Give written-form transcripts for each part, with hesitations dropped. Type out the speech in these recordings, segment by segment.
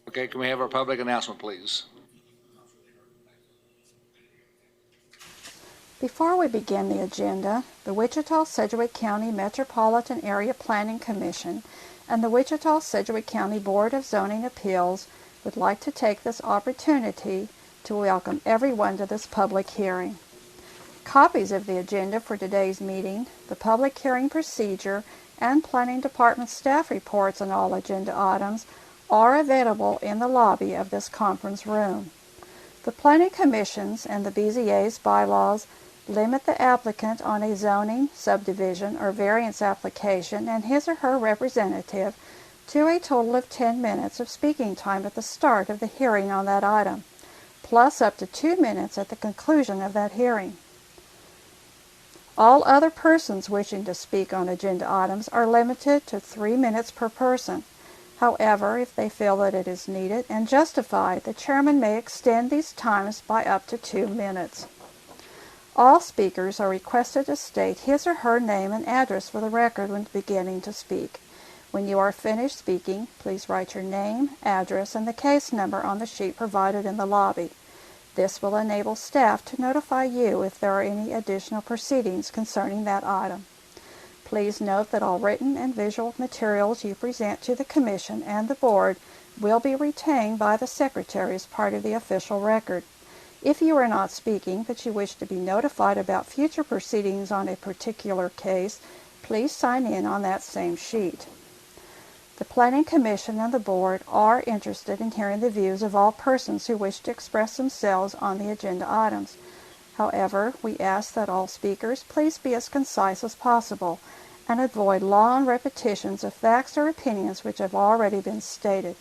Okay, can we have our public announcement, please? Before we begin the agenda, the Wichita-Sedgwick County Metropolitan Area Planning Commission and the Wichita-Sedgwick County Board of Zoning Appeals would like to take this opportunity to welcome everyone to this public hearing. Copies of the agenda for today's meeting, the public hearing procedure, and Planning Department staff reports on all agenda items are available in the lobby of this conference room. The Planning Commission's and the BZA's bylaws limit the applicant on a zoning, subdivision, or variance application and his or her representative to a total of 10 minutes of speaking time at the start of the hearing on that item, plus up to 2 minutes at the conclusion of that hearing. All other persons wishing to speak on agenda items are limited to 3 minutes per person. However, if they feel that it is needed and justified, the chairman may extend these times by up to 2 minutes. All speakers are requested to state his or her name and address for the record when beginning to speak. When you are finished speaking, please write your name, address, and the case number on the sheet provided in the lobby. This will enable staff to notify you if there are any additional proceedings concerning that item. Please note that all written and visual materials you present to the Commission and the Board will be retained by the Secretary as part of the official record. If you are not speaking but you wish to be notified about future proceedings on a particular case, please sign in on that same sheet. The Planning Commission and the Board are interested in hearing the views of all persons who wish to express themselves on the agenda items. However, we ask that all speakers please be as concise as possible and avoid long repetitions of facts or opinions which have already been stated.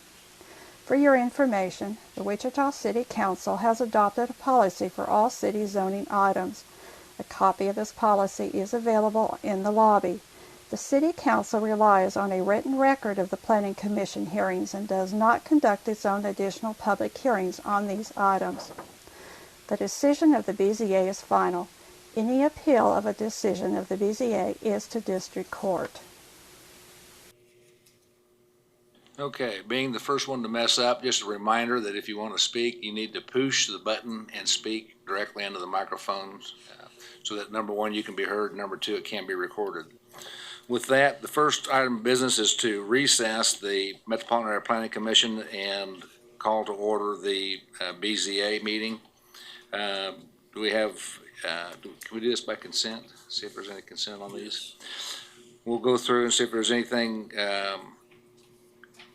For your information, the Wichita City Council has adopted a policy for all city zoning items. A copy of this policy is available in the lobby. The City Council relies on a written record of the Planning Commission hearings and does not conduct its own additional public hearings on these items. The decision of the BZA is final. Any appeal of a decision of the BZA is to district court. Okay, being the first one to mess up, just a reminder that if you want to speak, you need to push the button and speak directly into the microphones so that number one, you can be heard, number two, it can be recorded. With that, the first item of business is to recess the Metropolitan Area Planning Commission and call to order the BZA meeting. Do we have, can we do this by consent? See if there's any consent on these. We'll go through and see if there's anything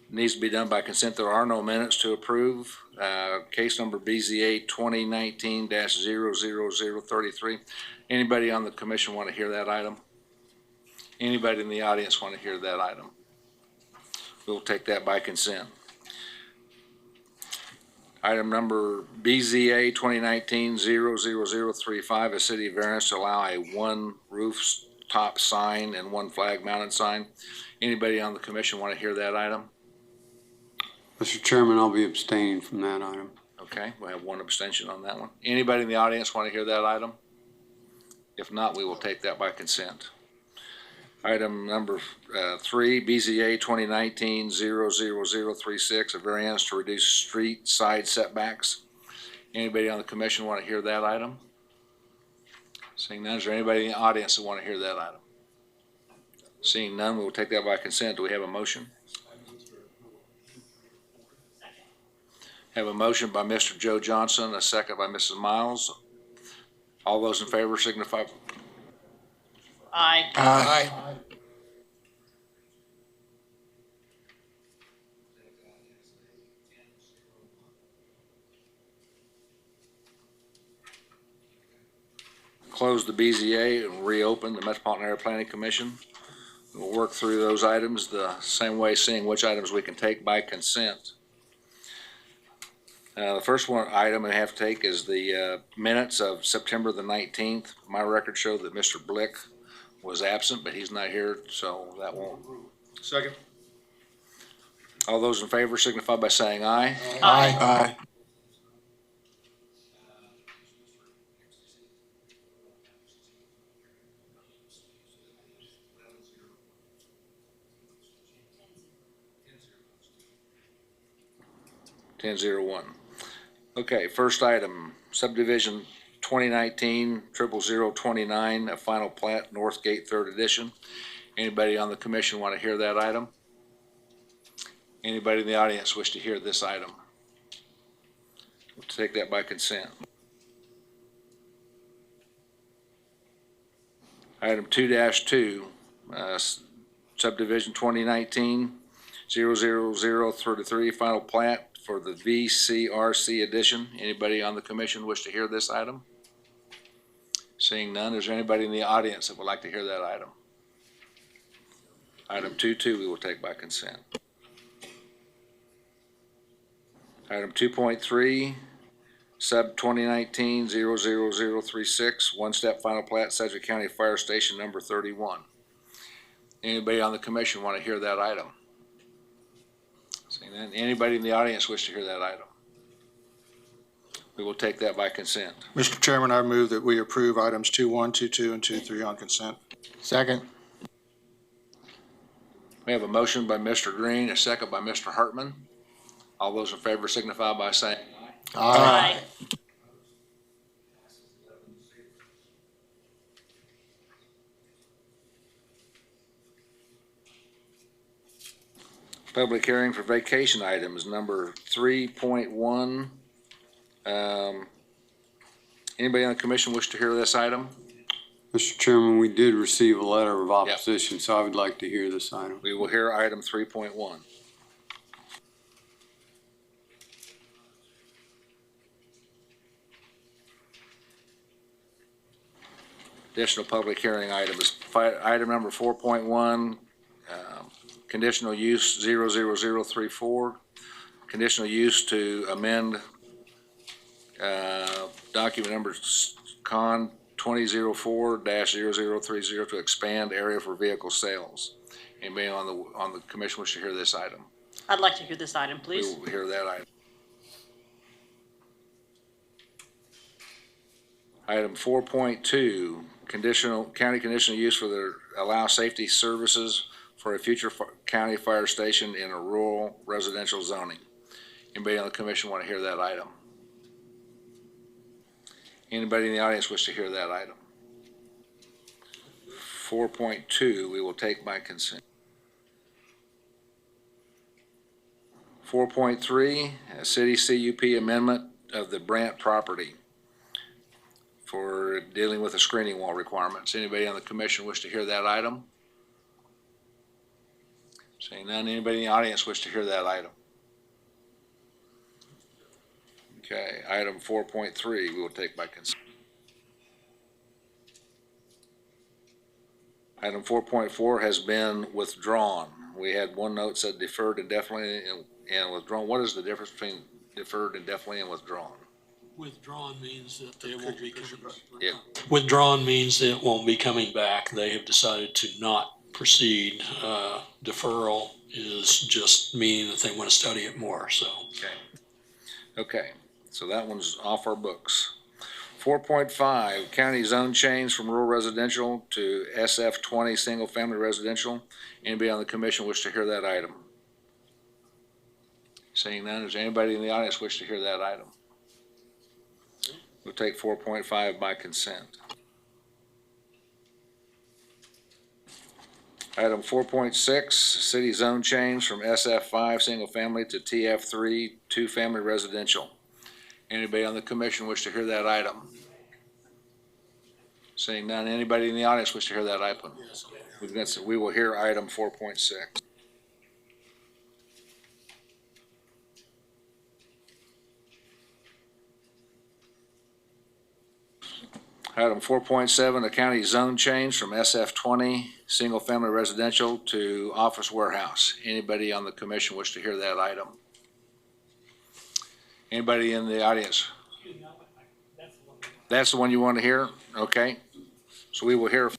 needs to be done by consent. There are no minutes to approve. Case number BZA 2019-00033. Anybody on the commission want to hear that item? Anybody in the audience want to hear that item? We'll take that by consent. Item number BZA 2019-00035, a city variance to allow a one rooftop sign and one flag mounted sign. Anybody on the commission want to hear that item? Mr. Chairman, I'll be abstaining from that item. Okay, we'll have one abstention on that one. Anybody in the audience want to hear that item? If not, we will take that by consent. Item number 3, BZA 2019-00036, a variance to reduce street side setbacks. Anybody on the commission want to hear that item? Seeing none, is there anybody in the audience that want to hear that item? Seeing none, we will take that by consent. Do we have a motion? Have a motion by Mr. Joe Johnson, a second by Mrs. Miles. All those in favor signify. Aye. Aye. Close the BZA and reopen the Metropolitan Area Planning Commission. We'll work through those items the same way, seeing which items we can take by consent. The first one item I have to take is the minutes of September the 19th. My records show that Mr. Blick was absent, but he's not here, so that won't. Second. All those in favor signify by saying aye. Aye. Aye. 10-0-1. Okay, first item, subdivision 2019-00029, a final plat, North Gate, 3rd edition. Anybody on the commission want to hear that item? Anybody in the audience wish to hear this item? We'll take that by consent. Item 2-2, subdivision 2019-00033, final plat for the VCRC edition. Anybody on the commission wish to hear this item? Seeing none, is there anybody in the audience that would like to hear that item? Item 2-2 we will take by consent. Item 2.3, sub 2019-00036, one-step final plat, Sedgwick County Fire Station number 31. Anybody on the commission want to hear that item? Seeing none, anybody in the audience wish to hear that item? We will take that by consent. Mr. Chairman, I move that we approve items 2.1, 2.2, and 2.3 on consent. Second. We have a motion by Mr. Green, a second by Mr. Hartman. All those in favor signify by saying Aye. public hearing for vacation items, number 3.1. Anybody on the commission wish to hear this item? Mr. Chairman, we did receive a letter of opposition, so I would like to hear this item. We will hear item 3.1. Additional public hearing item is item number 4.1, conditional use 00034, conditional use to amend document number con 2004-0030 to expand area for vehicle sales. Anybody on the commission wish to hear this item? I'd like to hear this item, We please. will hear that item. Item 4.2, county conditional use for the allow safety services for a future county fire station in a rural residential zoning. Anybody on the commission want to hear that item? Anybody in the audience wish to hear that item? 4.2 we will take by consent. 4.3, a city CUP amendment of the Brant property for dealing with the screening wall requirements. Anybody on the commission wish to hear that item? Seeing none, anybody in the audience wish to hear that item? Okay, item 4.3 we will take by consent. Item 4.4 has been withdrawn. We had one note said deferred indefinitely and withdrawn. What is the difference between deferred indefinitely and withdrawn? Withdrawn means that they won't be coming. Yeah. Withdrawn means that it won't be coming back. They have decided to not proceed. Deferral is just meaning that they want to study it more, so. Okay, so that one's off our books. 4.5, county zone change from rural residential to SF20 single-family residential. Anybody on the commission wish to hear that item? Seeing none, does anybody in the audience wish to hear that item? We'll take 4.5 by consent. Item 4.6, city zone change from SF5 single-family to TF3 two-family residential. Anybody on the commission wish to hear that item? Seeing none, anybody in the audience wish to hear that item? We will hear item 4.6. Item 4.7, a county zone change from SF20 single-family residential to office warehouse. Anybody on the commission wish to hear that item? Anybody in the audience? That's the one you want to hear? Okay. So we will hear.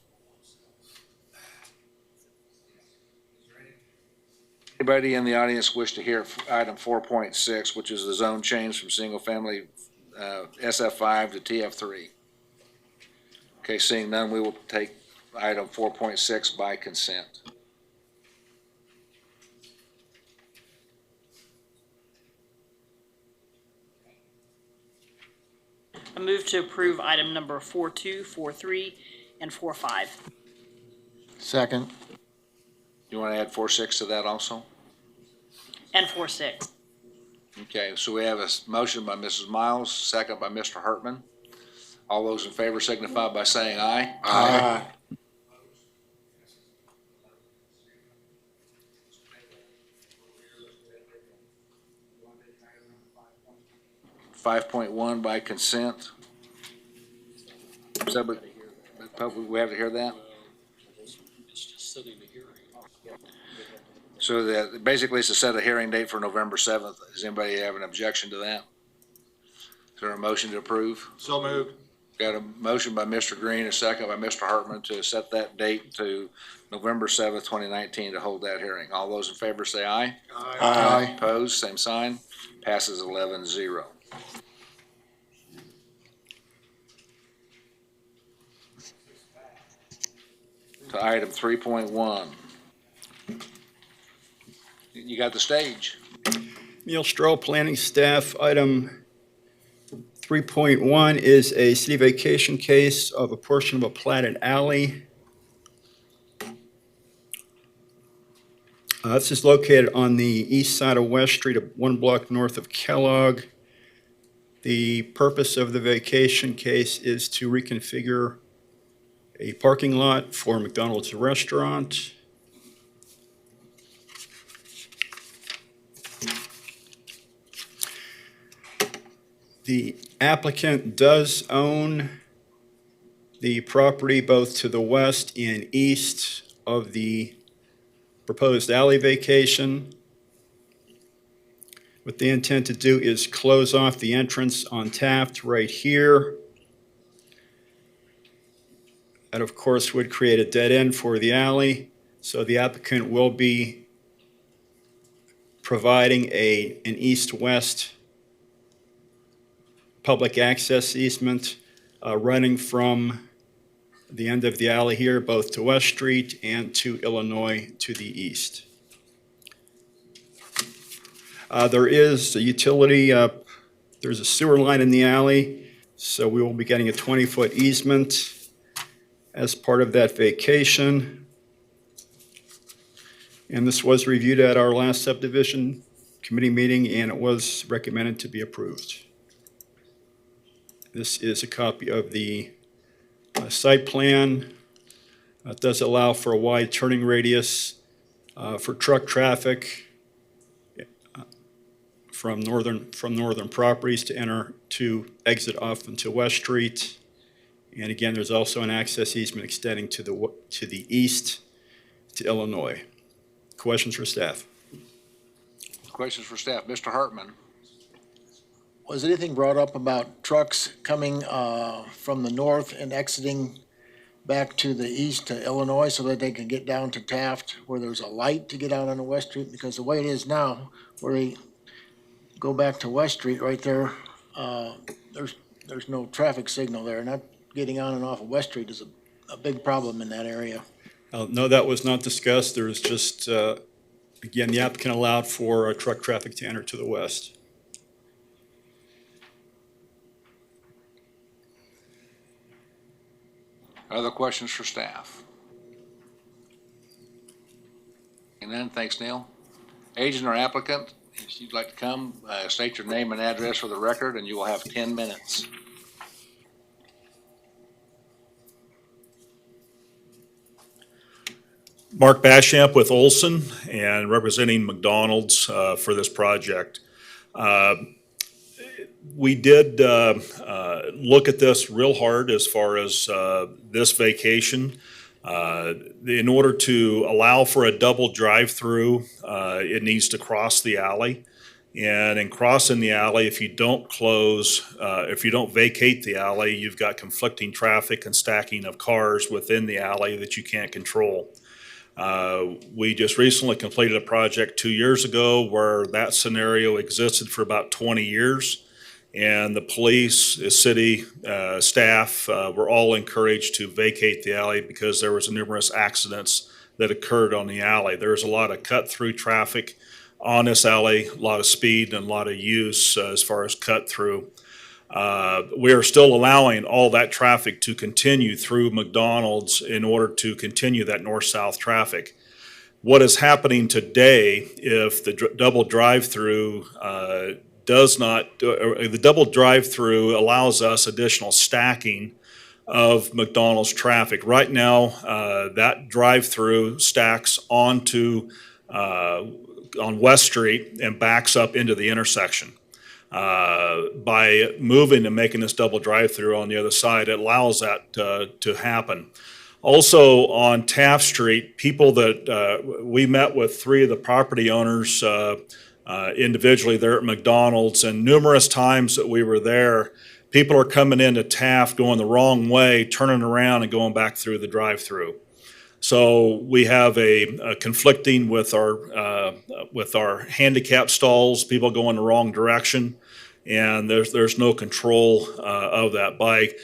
Anybody in the audience wish to hear item 4.6, which is the zone change from single-family SF5 to TF3? Okay, seeing none, we will take item 4.6 by consent. I move to approve item number 4.2, 4.3, and 4.5. Second. You want to add 4.6 to that also? And 4.6. Okay, so we have a motion by Mrs. Miles, second by Mr. Hartman. All those in favor signify by saying aye. Aye. 5.1 by consent. So, but we have to hear that? It's just setting the hearing. So that, basically it's to set a hearing date for November 7th. Does anybody have an objection to that? Is there a motion to approve? So moved. Got a motion by Mr. Green, a second by Mr. Hartman to set that date to November 7th, 2019 to hold that hearing. All those in favor say aye. Aye. Opposed, same sign. Passes 11-0. To item 3.1. You got the stage. Neil Stroh, Planning Staff. Item 3.1 is a city vacation case of a portion of a platted alley. This is located on the east side of West Street, 1 block north of Kellogg. The purpose of the vacation case is to reconfigure a parking lot for McDonald's restaurant. The applicant does own the property both to the west and east of the proposed alley vacation. What they intend to do is close off the entrance on Taft right here. That, of course, would create a dead end for the alley. So the applicant will be providing an east-west public access easement running from the end of the alley here, both to West Street and to Illinois to the east. There is a utility, there's a sewer line in the alley, so we will be getting a 20-foot easement as part of that vacation. And this was reviewed at our last subdivision committee meeting, and it was recommended to be approved. This is a copy of the site plan. It does allow for a wide turning radius for truck traffic from northern properties to exit off into West Street. And again, there's also an access easement extending to the east to Illinois. Questions for staff? Questions for staff. Mr. Hartman. Was anything brought up about trucks coming from the north and exiting back to the east to Illinois so that they can get down to Taft where there's a light to get out on the West Street? Because the way it is now, where they go back to West Street right there, there's no traffic signal there. Not getting on and off of West Street is a big problem in that area. No, that was not discussed. There was just, again, the applicant allowed for truck traffic to enter to the west. Other questions for staff? And then, thanks, Neil. Agent or applicant, if you'd like to come, state your name and address for the record, and you will have 10 minutes. Mark Bashamp with Olson and representing McDonald's for this project. We did look at this real hard as far as this vacation. In order to allow for a double drive-through, it needs to cross the alley. And in crossing the alley, if you don't vacate the alley, you've got conflicting traffic and stacking of cars within the alley that you can't control. We just recently completed a project 2 years ago where that scenario existed for about 20 years. And the police, the city staff were all encouraged to vacate the alley because there was numerous accidents that occurred on the alley. There's a lot of cut-through traffic on this alley, a lot of speed and a lot of use as far as cut-through. we are still allowing all that traffic to continue through McDonald's in order to continue that north-south traffic. What is happening today, if the double drive-through the double drive-through allows us additional stacking of McDonald's traffic. Right now, that drive-through stacks onto on West Street and backs up into the intersection. By moving and making this double drive-through on the other side, it allows that to happen. Also on Taft Street, people that we met with 3 of the property owners individually there at McDonald's, and numerous times that we were there, people are coming into Taft going the wrong way, turning around and going back through the drive-through. So we have a conflicting with our handicap stalls, people going the wrong direction, and there's no control of that. By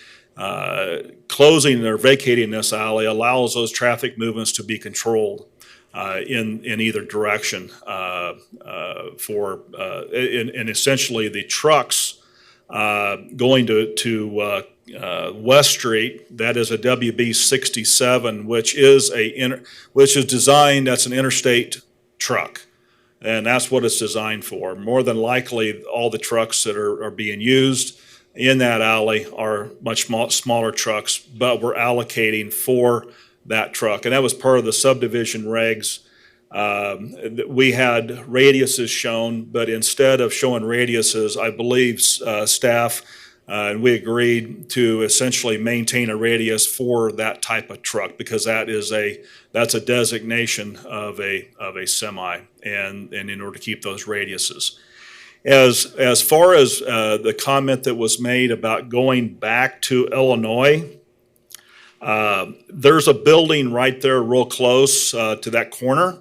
closing or vacating this alley allows those traffic movements to be controlled in either direction. And essentially the trucks going to West Street, that is a WB 67, which is designed, that's an interstate truck. And that's what it's designed for. More than likely, all the trucks that are being used in that alley are much smaller trucks, but we're allocating for that truck. And that was part of the subdivision regs. We had radiuses shown, but instead of showing radiuses, I believe staff and we agreed to essentially maintain a radius for that type of truck, because that's a designation of a semi, and in order to keep those radiuses. As far as the comment that was made about going back to Illinois, there's a building right there real close to that corner,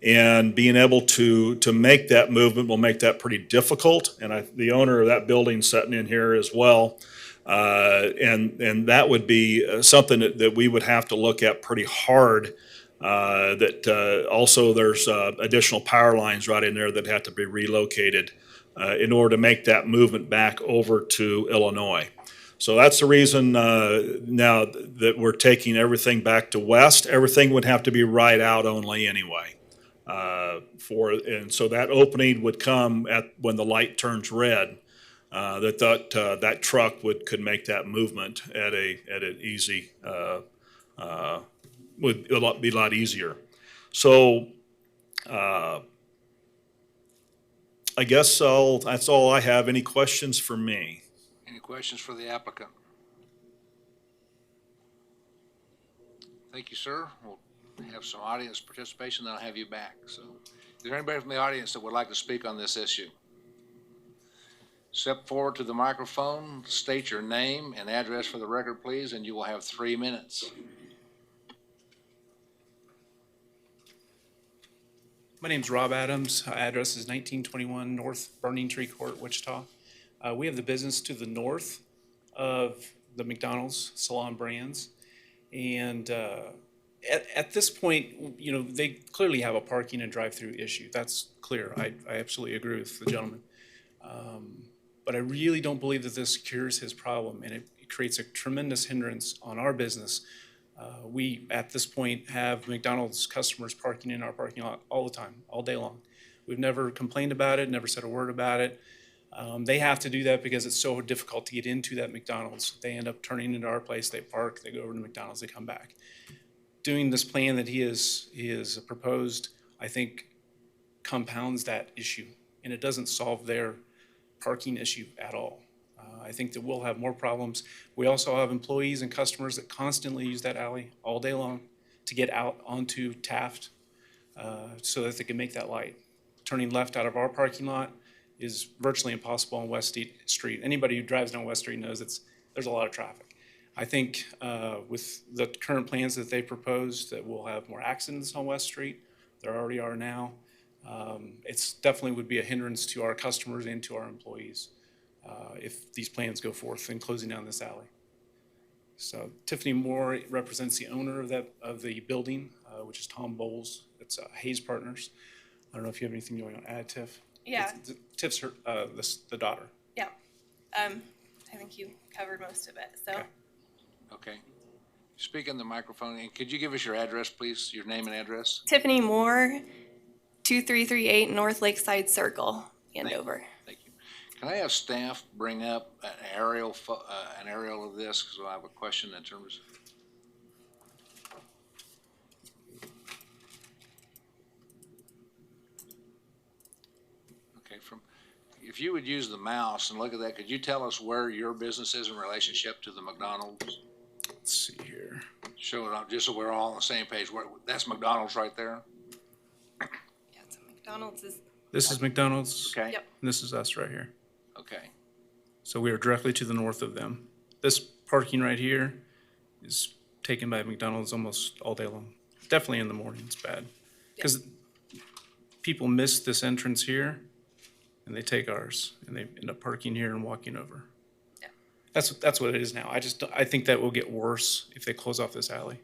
and being able to make that movement will make that pretty difficult. And the owner of that building sitting in here as well, and that would be something that we would have to look at pretty hard. Also there's additional power lines right in there that have to be relocated in order to make that movement back over to Illinois. So that's the reason now that we're taking everything back to west. Everything would have to be right out only anyway. And so that opening would come when the light turns red. That truck could make that movement at an easy would be a lot easier. So I guess that's all I have. Any questions for me? Any questions for the applicant? Thank you, sir. We'll have some audience participation, then I'll have you back. So, is there anybody from the audience that would like to speak on this issue? Step forward to the microphone, state your name and address for the record, please, and you will have 3 minutes. My name's Rob Adams. Address is 1921 North Burning Tree Court, Wichita. We have the business to the north of the McDonald's Salon Brands. And at this point, they clearly have a parking and drive-through issue. That's clear. I absolutely agree with the gentleman. But I really don't believe that this cures his problem, and it creates a tremendous hindrance on our business. We, at this point, have McDonald's customers parking in our parking lot all the time, all day long. We've never complained about it, never said a word about it. They have to do that because it's so difficult to get into that McDonald's. They end up turning into our place, they park, they go over to McDonald's, they come back. Doing this plan that he has proposed, I think, compounds that issue, and it doesn't solve their parking issue at all. I think that we'll have more problems. We also have employees and customers that constantly use that alley all day long to get out onto Taft so that they can make that light. Turning left out of our parking lot is virtually impossible on West Street. Anybody who drives down West Street knows there's a lot of traffic. I think with the current plans that they proposed, that we'll have more accidents on West Street. There already are now. It's definitely would be a hindrance to our customers and to our employees if these plans go forth in closing down this alley. So Tiffany Moore represents the owner of the building, which is Tom Bowles. It's Hayes Partners. I don't know if you have anything you want to add, Tiff. Yeah. Tiff's the daughter. Yeah. I think you covered most of it, so. Okay. Okay. Speak in the microphone, and could you give us your address, please, your name and address? Tiffany Moore, 2338 North Lakeside Circle, Andover. Thank you. Can I have staff bring up an aerial of this, because I have a question in terms. Okay, if you would use the mouse and look at that, could you tell us where your business is in relationship to the McDonald's? Let's see here. Show it up, just so we're all on the same page. That's McDonald's right there? Yeah, so McDonald's is, This is McDonald's. Okay. Yep. And this is us right here. Okay. So we are directly to the north of them. This parking right here is taken by McDonald's almost all day long. Definitely in the morning, it's bad. Because people miss this entrance here and they take ours and they end up parking here and walking over. Yeah. That's what it is now. I think that will get worse if they close off this alley.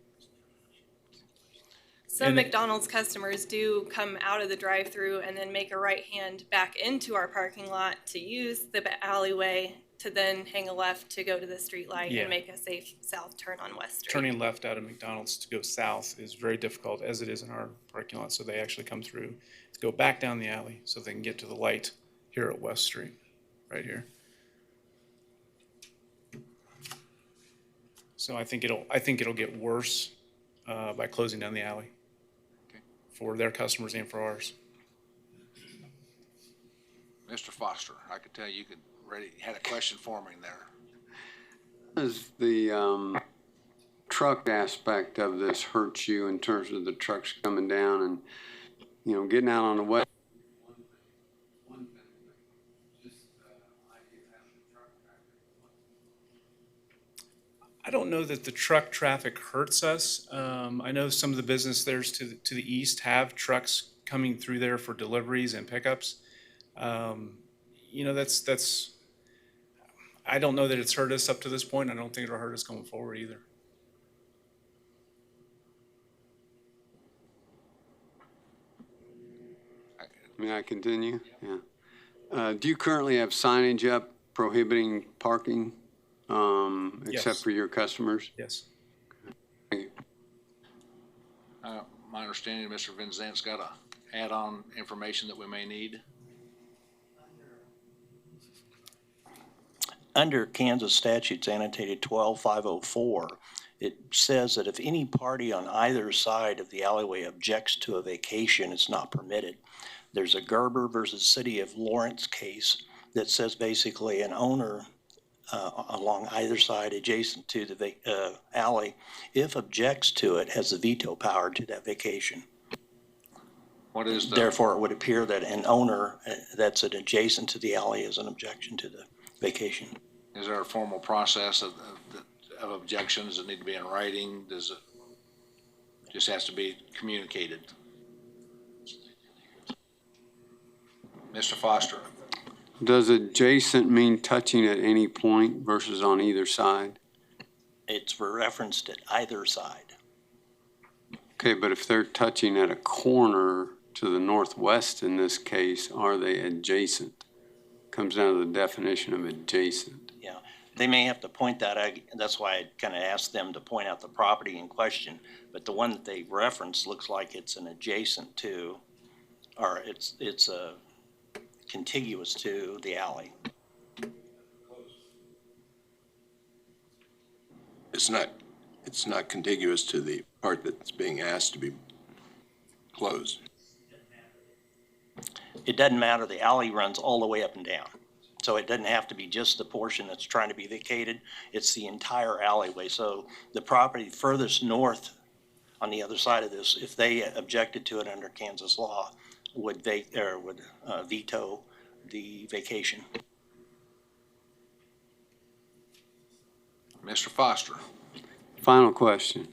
some And it- McDonald's customers do come out of the drive-through and then make a right hand back into our parking lot to use the alleyway to then hang a left to go to the street light Yeah. and make a safe south turn on West Street. Turning left out of McDonald's to go south is very difficult, as it is in our parking lot, so they actually come through to go back down the alley so they can get to the light here at West Street, right here. So I think it'll get worse by closing down the alley for their customers and for ours. Mr. Foster, I could tell you had a question for me there. Does the truck aspect of this hurt you in terms of the trucks coming down and, getting out on the west? I don't know that the truck traffic hurts us. I know some of the business there's to the east have trucks coming through there for deliveries and pickups. That's I don't know that it's hurt us up to this point. I don't think it'll hurt us going forward either. May I continue? Yeah. Do you currently have signage up prohibiting parking, except Yes. for your customers? Yes. Thank you. My understanding, Mr. Vincent's got a add-on information that we may need. Under Kansas statutes annotated 12504, it says that if any party on either side of the alleyway objects to a vacation, it's not permitted. There's a Gerber versus City of Lawrence case that says basically an owner along either side adjacent to the alley, if objects to it, has the veto power to that vacation. What is the? Therefore, it would appear that an owner that's adjacent to the alley is an objection to the vacation. Is there a formal process of objections that need to be in writing? Does it just has to be communicated? Mr. Foster? Does adjacent mean touching at any point versus on either side? It's referenced at either side. Okay, but if they're touching at a corner to the northwest in this case, are they adjacent? Comes down to the definition of adjacent. Yeah, they may have to point that out. That's why I kind of asked them to point out the property in question. But the one that they referenced looks like it's an adjacent to, or it's a contiguous to the alley. It's not contiguous to the part that's being asked to be closed. It doesn't matter, the alley runs all the way up and down. So it doesn't have to be just the portion that's trying to be vacated, it's the entire alleyway. So the property furthest north on the other side of this, if they objected to it under Kansas law, would veto the vacation. Mr. Foster? Final question.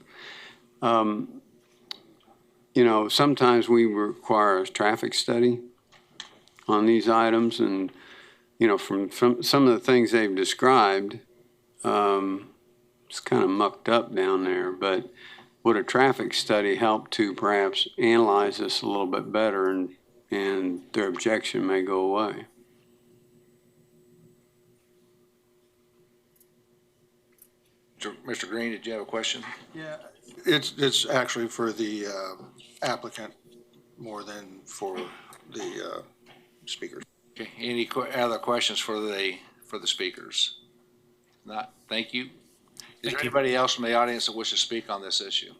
Sometimes we require a traffic study on these items, and, from some of the things they've described, it's kind of mucked up down there, but would a traffic study help to perhaps analyze this a little bit better, and their objection may go away? Mr. Green, did you have a question? Yeah, it's actually for the applicant more than for the speakers. Okay, any other questions for the speakers? Not, thank you. Is there anybody else from the audience that wishes to speak on this issue?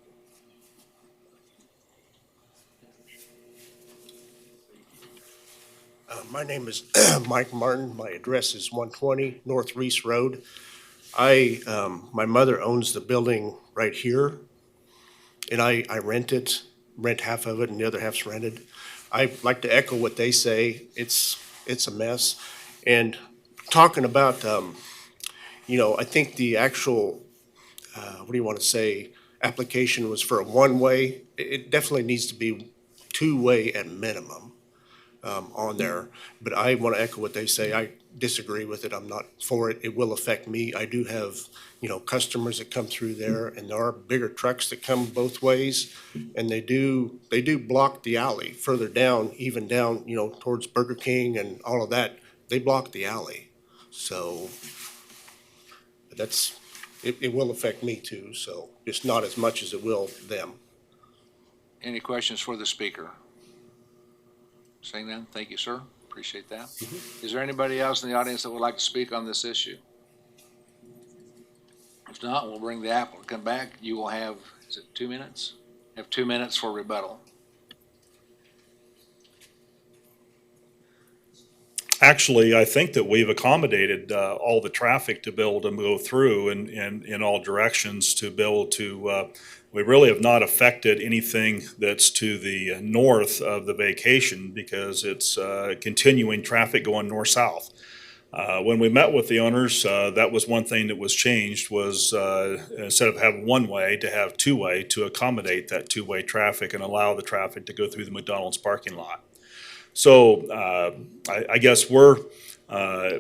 My name is Mike Martin. My address is 120 North Reese Road. My mother owns the building right here, and I rent half of it, and the other half's rented. I like to echo what they say. It's a mess. And talking about, I think the actual, what do you want to say, application was for a one-way. It definitely needs to be two-way at minimum. On there, but I want to echo what they say. I disagree with it. I'm not for it. It will affect me. I do have, customers that come through there, and there are bigger trucks that come both ways, and they do block the alley further down, even down, towards Burger King and all of that. They block the alley. So it will affect me too, so just not as much as it will them. Any questions for the speaker? Seeing none, thank you, sir. Appreciate that. Is there anybody else in the audience that would like to speak on this issue? If not, we'll bring the applicant back. You will have, is it 2 minutes? Have 2 minutes for rebuttal. Actually, I think that we've accommodated all the traffic to be able to go through in all directions to be able to, we really have not affected anything that's to the north of the vacation because it's continuing traffic going north-south. When we met with the owners, that was one thing that was changed was instead of having one way to have two-way to accommodate that two-way traffic and allow the traffic to go through the McDonald's parking lot. So I guess we're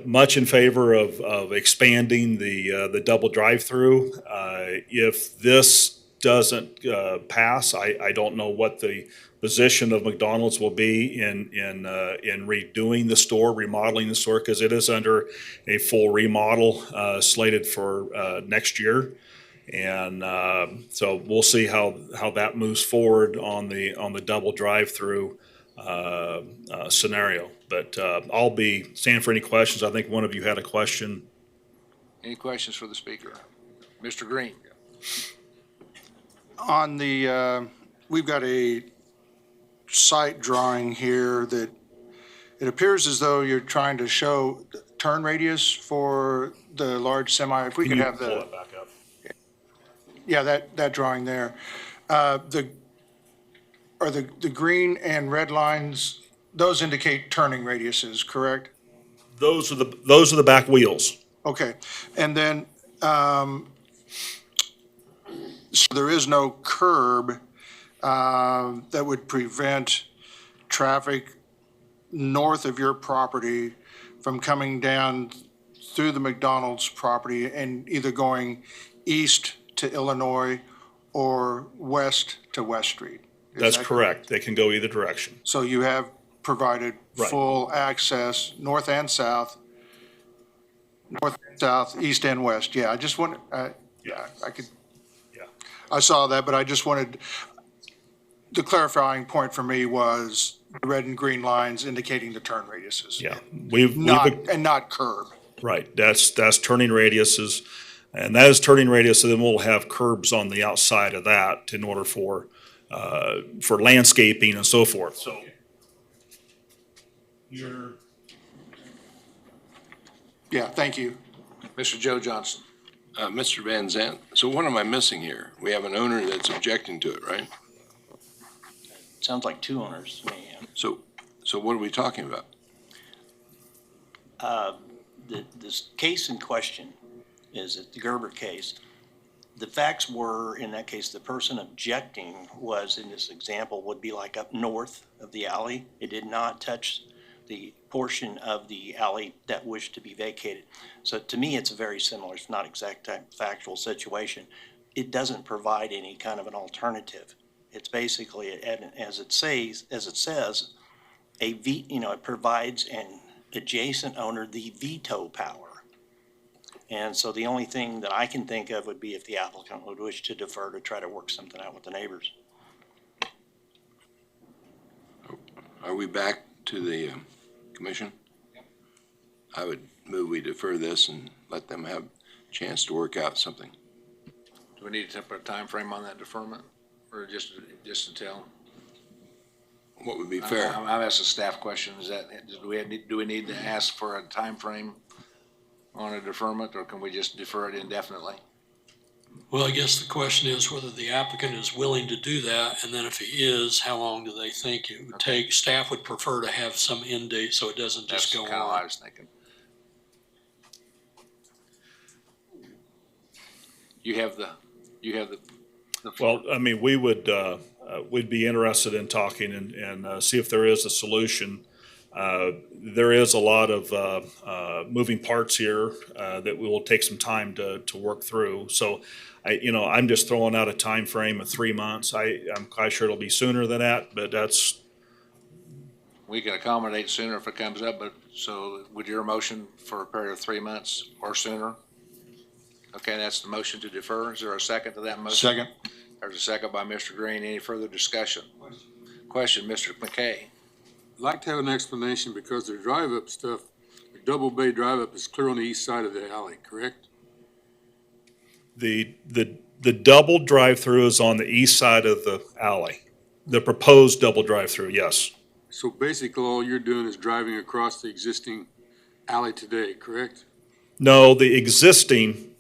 much in favor of expanding the double drive-through. If this doesn't pass, I don't know what the position of McDonald's will be in redoing the store, remodeling the store, because it is under a full remodel slated for next year. And so we'll see how that moves forward on the double drive-through scenario. But I'll be standing for any questions. I think one of you had a question. Any questions for the speaker? Mr. Green? On the, we've got a site drawing here that it appears as though you're trying to show turn radius for the large semi. If we could have Pull the, it back up. yeah, that drawing there. Are the green and red lines, those indicate turning radiuses, correct? Those are the back wheels. Okay, and then, so there is no curb that would prevent traffic north of your property from coming down through the McDonald's property and either going east to Illinois or west to West Street. That's correct. They can go either direction. So you have provided Right. full access, north and south, east and west. Yeah, I just want, yeah, I could, Yeah. I saw that, but I just wanted, the clarifying point for me was the red and green lines indicating the turn radiuses. Yeah, And not curb. right. That's turning radiuses, and that is turning radius. And then we'll have curbs on the outside of that in order for landscaping and so forth. So you're. Yeah, thank you. Mr. Joe Johnson? Mr. Van Zant, so what am I missing here? We have an owner that's objecting to it, right? Sounds like two owners to me. So what are we talking about? This case in question is the Gerber case. The facts were, in that case, the person objecting was, in this example, would be like up north of the alley. It did not touch the portion of the alley that wished to be vacated. So to me, it's very similar. It's not exact factual situation. It doesn't provide any kind of an alternative. It's basically, as it says, it provides an adjacent owner the veto power. And so the only thing that I can think of would be if the applicant would wish to defer to try to work something out with the neighbors. Are we back to the commission? I would move we defer this and let them have a chance to work out something. Do we need to put a time frame on that deferment, or just until? What would be fair? I'm asking a staff question. Is that, do we need to ask for a time frame on a deferment, or can we just defer it indefinitely? Well, I guess the question is whether the applicant is willing to do that, and then if he is, how long do they think it would take? Staff would prefer to have some end date so it doesn't just go That's kind of what I on. was thinking. You have the Well, I mean, we would, we'd be interested in talking and see if there is a solution. There is a lot of moving parts here that we will take some time to work through. So I'm just throwing out a time frame of 3 months. I'm quite sure it'll be sooner than that, but we can accommodate sooner if it comes up, but so would your motion for a period of 3 months or sooner? Okay, that's the motion to defer. Is there a second to that motion? Second. There's a second by Mr. Green. Any further discussion? Question, Mr. McKay. I'd like to have an explanation because their drive-up stuff, the double bay drive-up is clear on the east side of the alley, correct? the double drive-through is on the east side of the alley. The proposed double drive-through, yes. So basically, all you're doing is driving across the existing alley today, correct? No, the existing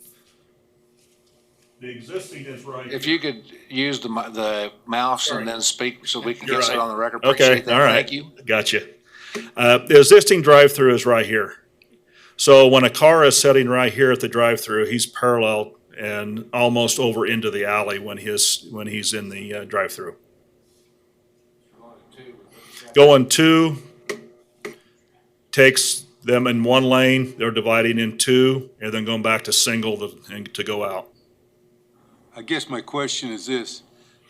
is right. If you could use the mouse and then speak so we can get it on the record. Okay, Appreciate that. all right. Thank you. Gotcha. The existing drive-through is right here. So when a car is sitting right here at the drive-through, he's parallel and almost over into the alley when he's in the drive-through. Going two takes them in one lane, they're dividing in two, and then going back to single to go out. I guess my question is this,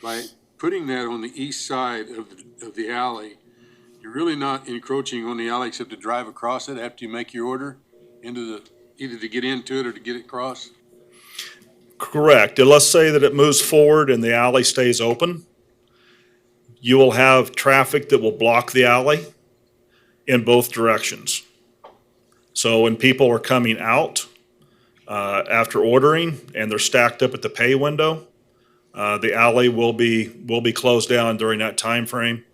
by putting that on the east side of the alley, you're really not encroaching on the alley except to drive across it after you make your order into either to get into it or to get it across? Correct. And let's say that it moves forward and the alley stays open. You will have traffic that will block the alley in both directions. So when people are coming out after ordering and they're stacked up at the pay window, the alley will be closed down during that time frame.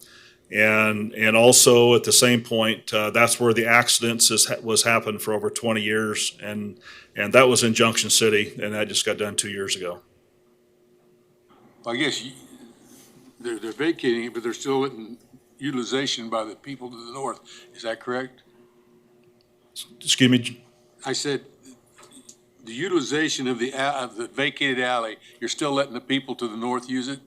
And also at the same point, that's where the accidents was happened for over 20 years, and that was in Junction City, and that just got done 2 years ago. I guess they're vacating it, but they're still letting utilization by the people to the north. Is that correct? Excuse me? I said the utilization of the vacated alley, you're still letting the people to the north use it?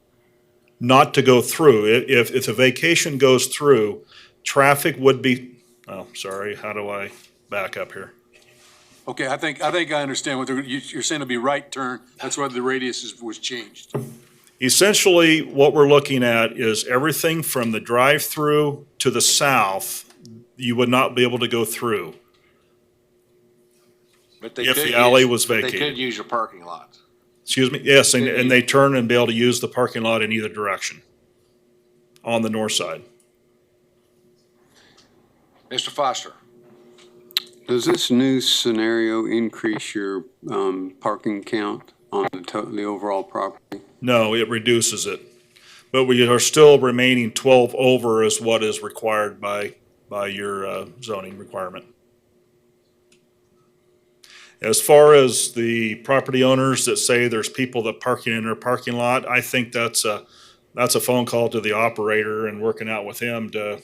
Not to go through. If a vacation goes through, traffic would be, oh, sorry, how do I back up here? Okay, I think I understand what you're saying. It'll be right turn. That's why the radius was changed. Essentially, what we're looking at is everything from the drive-through to the south, you would not be able to go through But they if could the alley use- was They vacated. could use your parking lot. Excuse me? Yes, and they turn and be able to use the parking lot in either direction on the north side. Mr. Foster. Does this new scenario increase your parking count on the overall property? No, it reduces it. But we are still remaining 12 over is what is required by your zoning requirement. As far as the property owners that say there's people that parking in their parking lot, I think that's a phone call to the operator and working out with him to,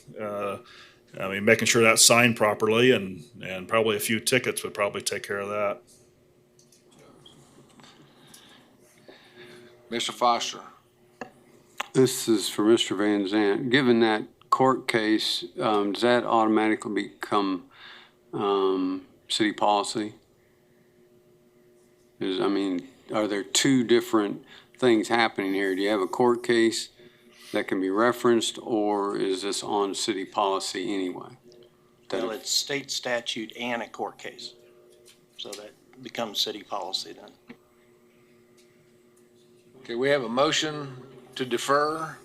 making sure that's signed properly, and probably a few tickets would probably take care of that. Mr. Foster. This is for Mr. Van Zant. Given that court case, does that automatically become city policy? Are there two different things happening here? Do you have a court case that can be referenced, or is this on city policy anyway? Well, it's state statute and a court case. So that becomes city policy then. Okay, we have a motion to defer.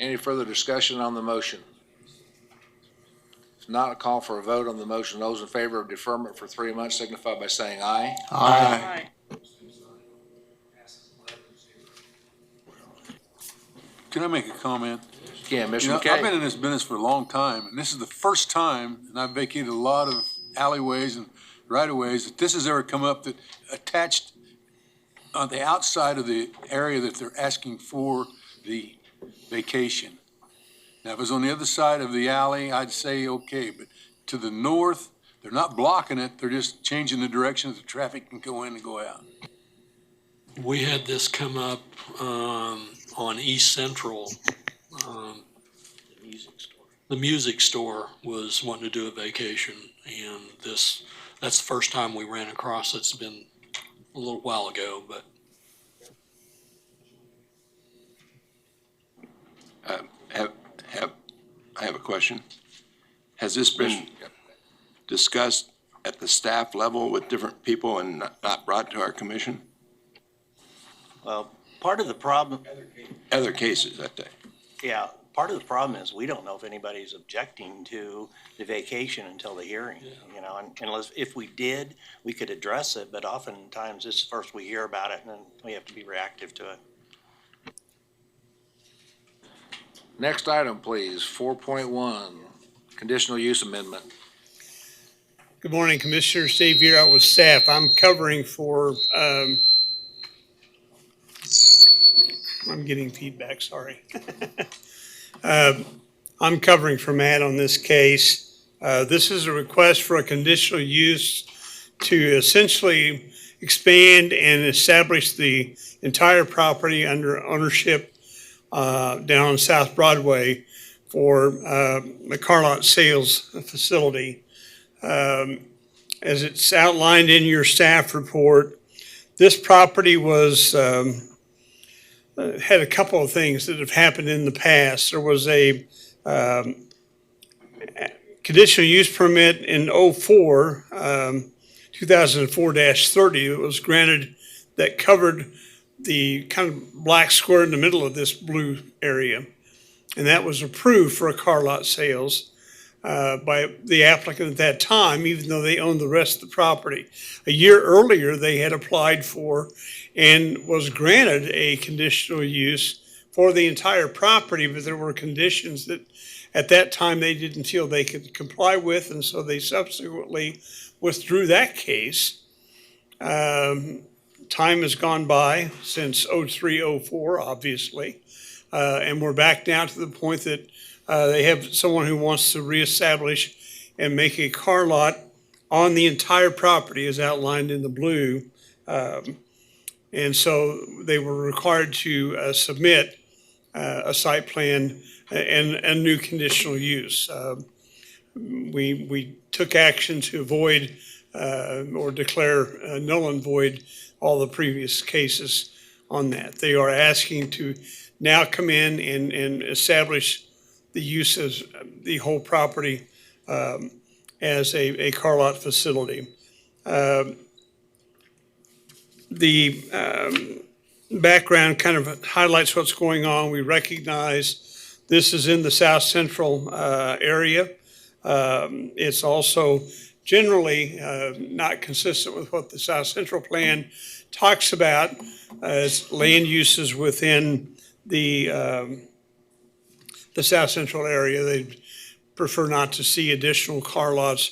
Any further discussion on the motion? If not, a call for a vote on the motion. Those in favor of deferment for 3 months signify by saying aye. Aye. Can I make a comment? Yeah, Mr. You know, I've been McKay. in this business for a long time, and this is the first time, and I've vacated a lot of alleyways and right-of-ways, that this has ever come up, that attached on the outside of the area that they're asking for the vacation. Now, if it was on the other side of the alley, I'd say okay, but to the north, they're not blocking it, they're just changing the direction that the traffic can go in and go out. We had this come up on East Central. The music store was wanting to do a vacation, and that's the first time we ran across it. It's been a little while ago, but I have a question. Has this been discussed at the staff level with different people and not brought to our commission? Well, part of the problem, Other cases that day. yeah, part of the problem is we don't know if anybody's objecting to the vacation until the hearing, you know, and unless, if we did, we could address it, but oftentimes it's first we hear about it and then we have to be reactive to it. Next item, please, 4.1, conditional use amendment. Good morning, Commissioner. Steve here out with staff. I'm covering for, I'm getting feedback, sorry. I'm covering for Matt on this case. This is a request for a conditional use to essentially expand and establish the entire property under ownership down on South Broadway for the car lot sales facility. As it's outlined in your staff report, this property was had a couple of things that have happened in the past. There was a conditional use permit in 2004 2004-30 that was granted that covered the kind of black square in the middle of this blue area. And that was approved for a car lot sales by the applicant at that time, even though they owned the rest of the property. A year earlier, they had applied for and was granted a conditional use for the entire property, but there were conditions that at that time they didn't feel they could comply with, and so they subsequently withdrew that case. Time has gone by since 03, 04, obviously, and we're back now to the point that they have someone who wants to reestablish and make a car lot on the entire property as outlined in the blue. And so they were required to submit a site plan and a new conditional use. We took action to avoid or declare null and void all the previous cases on that. They are asking to now come in and establish the use of the whole property as a car lot facility. The background kind of highlights what's going on. We recognize this is in the South Central area. It's also generally not consistent with what the South Central Plan talks about as land uses within the South Central area. They prefer not to see additional car lots,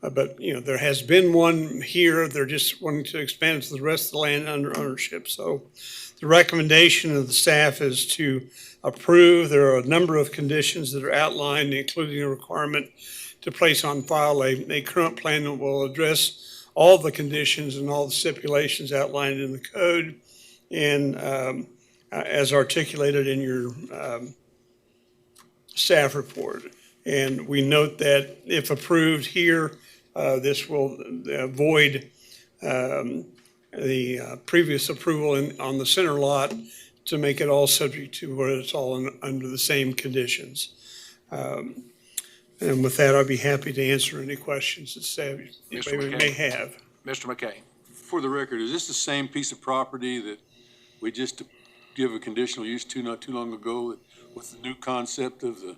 but you know, there has been one here. They're just wanting to expand to the rest of the land under ownership. So the recommendation of the staff is to approve. There are a number of conditions that are outlined, including a requirement to place on file a current plan that will address all the conditions and all the stipulations outlined in the code and as articulated in your staff report. And we note that if approved here, this will void the previous approval on the center lot to make it all subject to where it's all under the same conditions. And with that, I'd be happy to answer any questions that staff may have. Mr. McKay. for the record, is this the same piece of property that we just give a conditional use to not too long ago with the new concept of the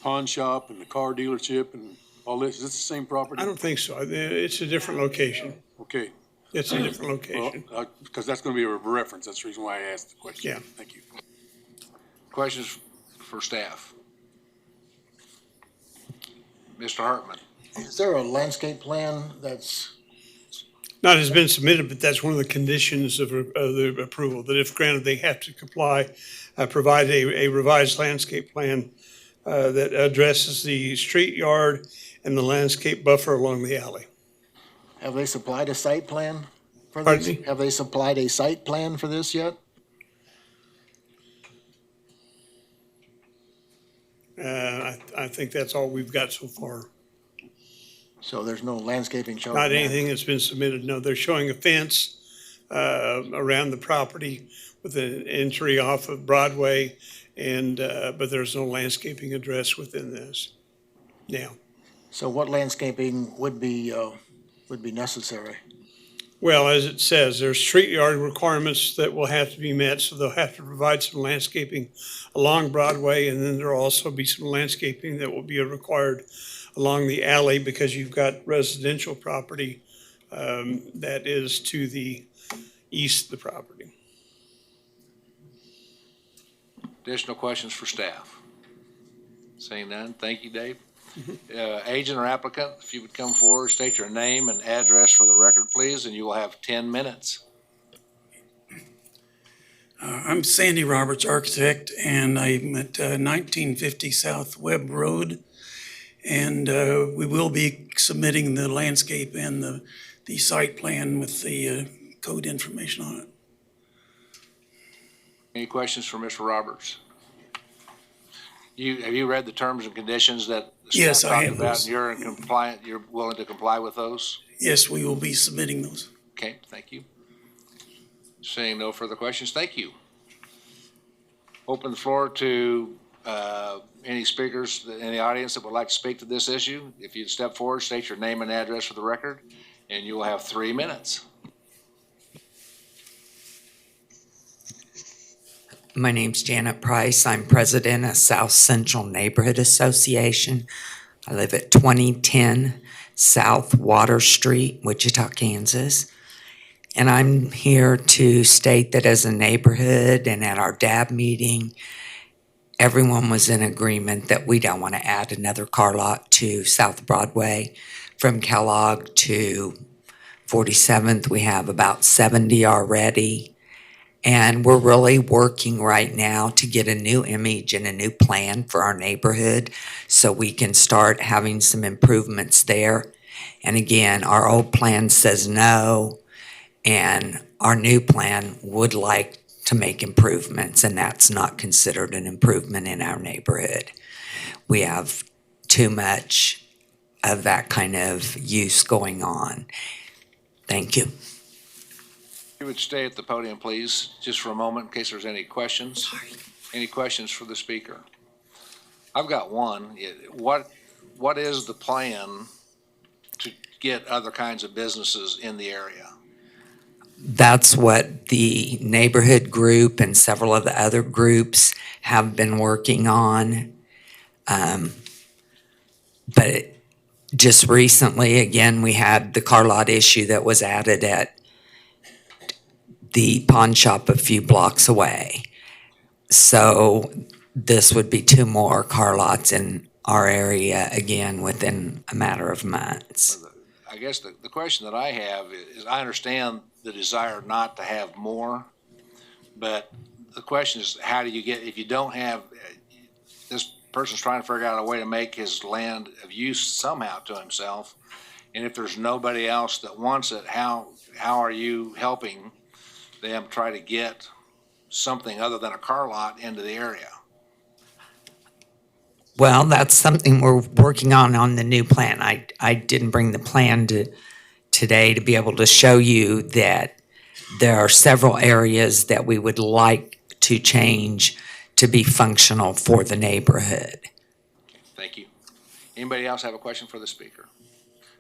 pawn shop and the car dealership and all this? Is this the same property? I don't think so. It's a different location. Okay. It's a different location. Well, because that's going to be a reference. That's the reason why I asked the question. Yeah. Thank you. Questions for staff? Mr. Hartman? Is there a landscape plan that's, Not has been submitted, but that's one of the conditions of the approval, that if granted, they have to comply, provide a revised landscape plan that addresses the street yard and the landscape buffer along the alley. have they supplied a site plan for Pardon this? me? Have they supplied a site plan for this yet? I think that's all we've got so far. So there's no landscaping shown? Not in that? anything that's been submitted, no. They're showing a fence around the property with an entry off of Broadway, and but there's no landscaping address within this now. So what landscaping would be necessary? Well, as it says, there's street yard requirements that will have to be met, so they'll have to provide some landscaping along Broadway, and then there'll also be some landscaping that will be required along the alley, because you've got residential property that is to the east of the property. Additional questions for staff? Seeing none, thank you, Dave. Agent or applicant, if you would come forward, state your name and address for the record, please, and you will have 10 minutes. I'm Sandy Roberts, architect, and I'm at 1950 South Webb Road. And we will be submitting the landscape and the site plan with the code information on it. Any questions for Mr. Roberts? Have you read the terms and conditions that the Yes, staff I talked have about? those. You're willing to comply with those? Yes, we will be submitting those. Okay, thank you. Seeing no further questions, thank you. Open the floor to any speakers in the audience that would like to speak to this issue. If you'd step forward, state your name and address for the record, and you will have 3 minutes. My name's Janet Price. I'm president of South Central Neighborhood Association. I live at 2010 South Water Street, Wichita, Kansas. And I'm here to state that as a neighborhood and at our DAB meeting, everyone was in agreement that we don't want to add another car lot to South Broadway. From Kellogg to 47th, we have about 70 already. And we're really working right now to get a new image and a new plan for our neighborhood so we can start having some improvements there. And again, our old plan says no, and our new plan would like to make improvements, and that's not considered an improvement in our neighborhood. We have too much of that kind of use going on. Thank you. You would stay at the podium, please, just for a moment, in case there's any questions. Any questions for the speaker? I've got one. What is the plan to get other kinds of businesses in the area? That's what the neighborhood group and several of the other groups have been working on. But just recently, again, we had the car lot issue that was added at the pawn shop a few blocks away. So this would be 2 more car lots in our area again within a matter of months. I guess the question that I have is, I understand the desire not to have more, but the question is, how do you get, if you don't have, this person's trying to figure out a way to make his land of use somehow to himself, and if there's nobody else that wants it, how are you helping them try to get something other than a car lot into the area? Well, that's something we're working on the new plan. I didn't bring the plan today to be able to show you that there are several areas that we would like to change to be functional for the neighborhood. Thank you. Anybody else have a question for the speaker?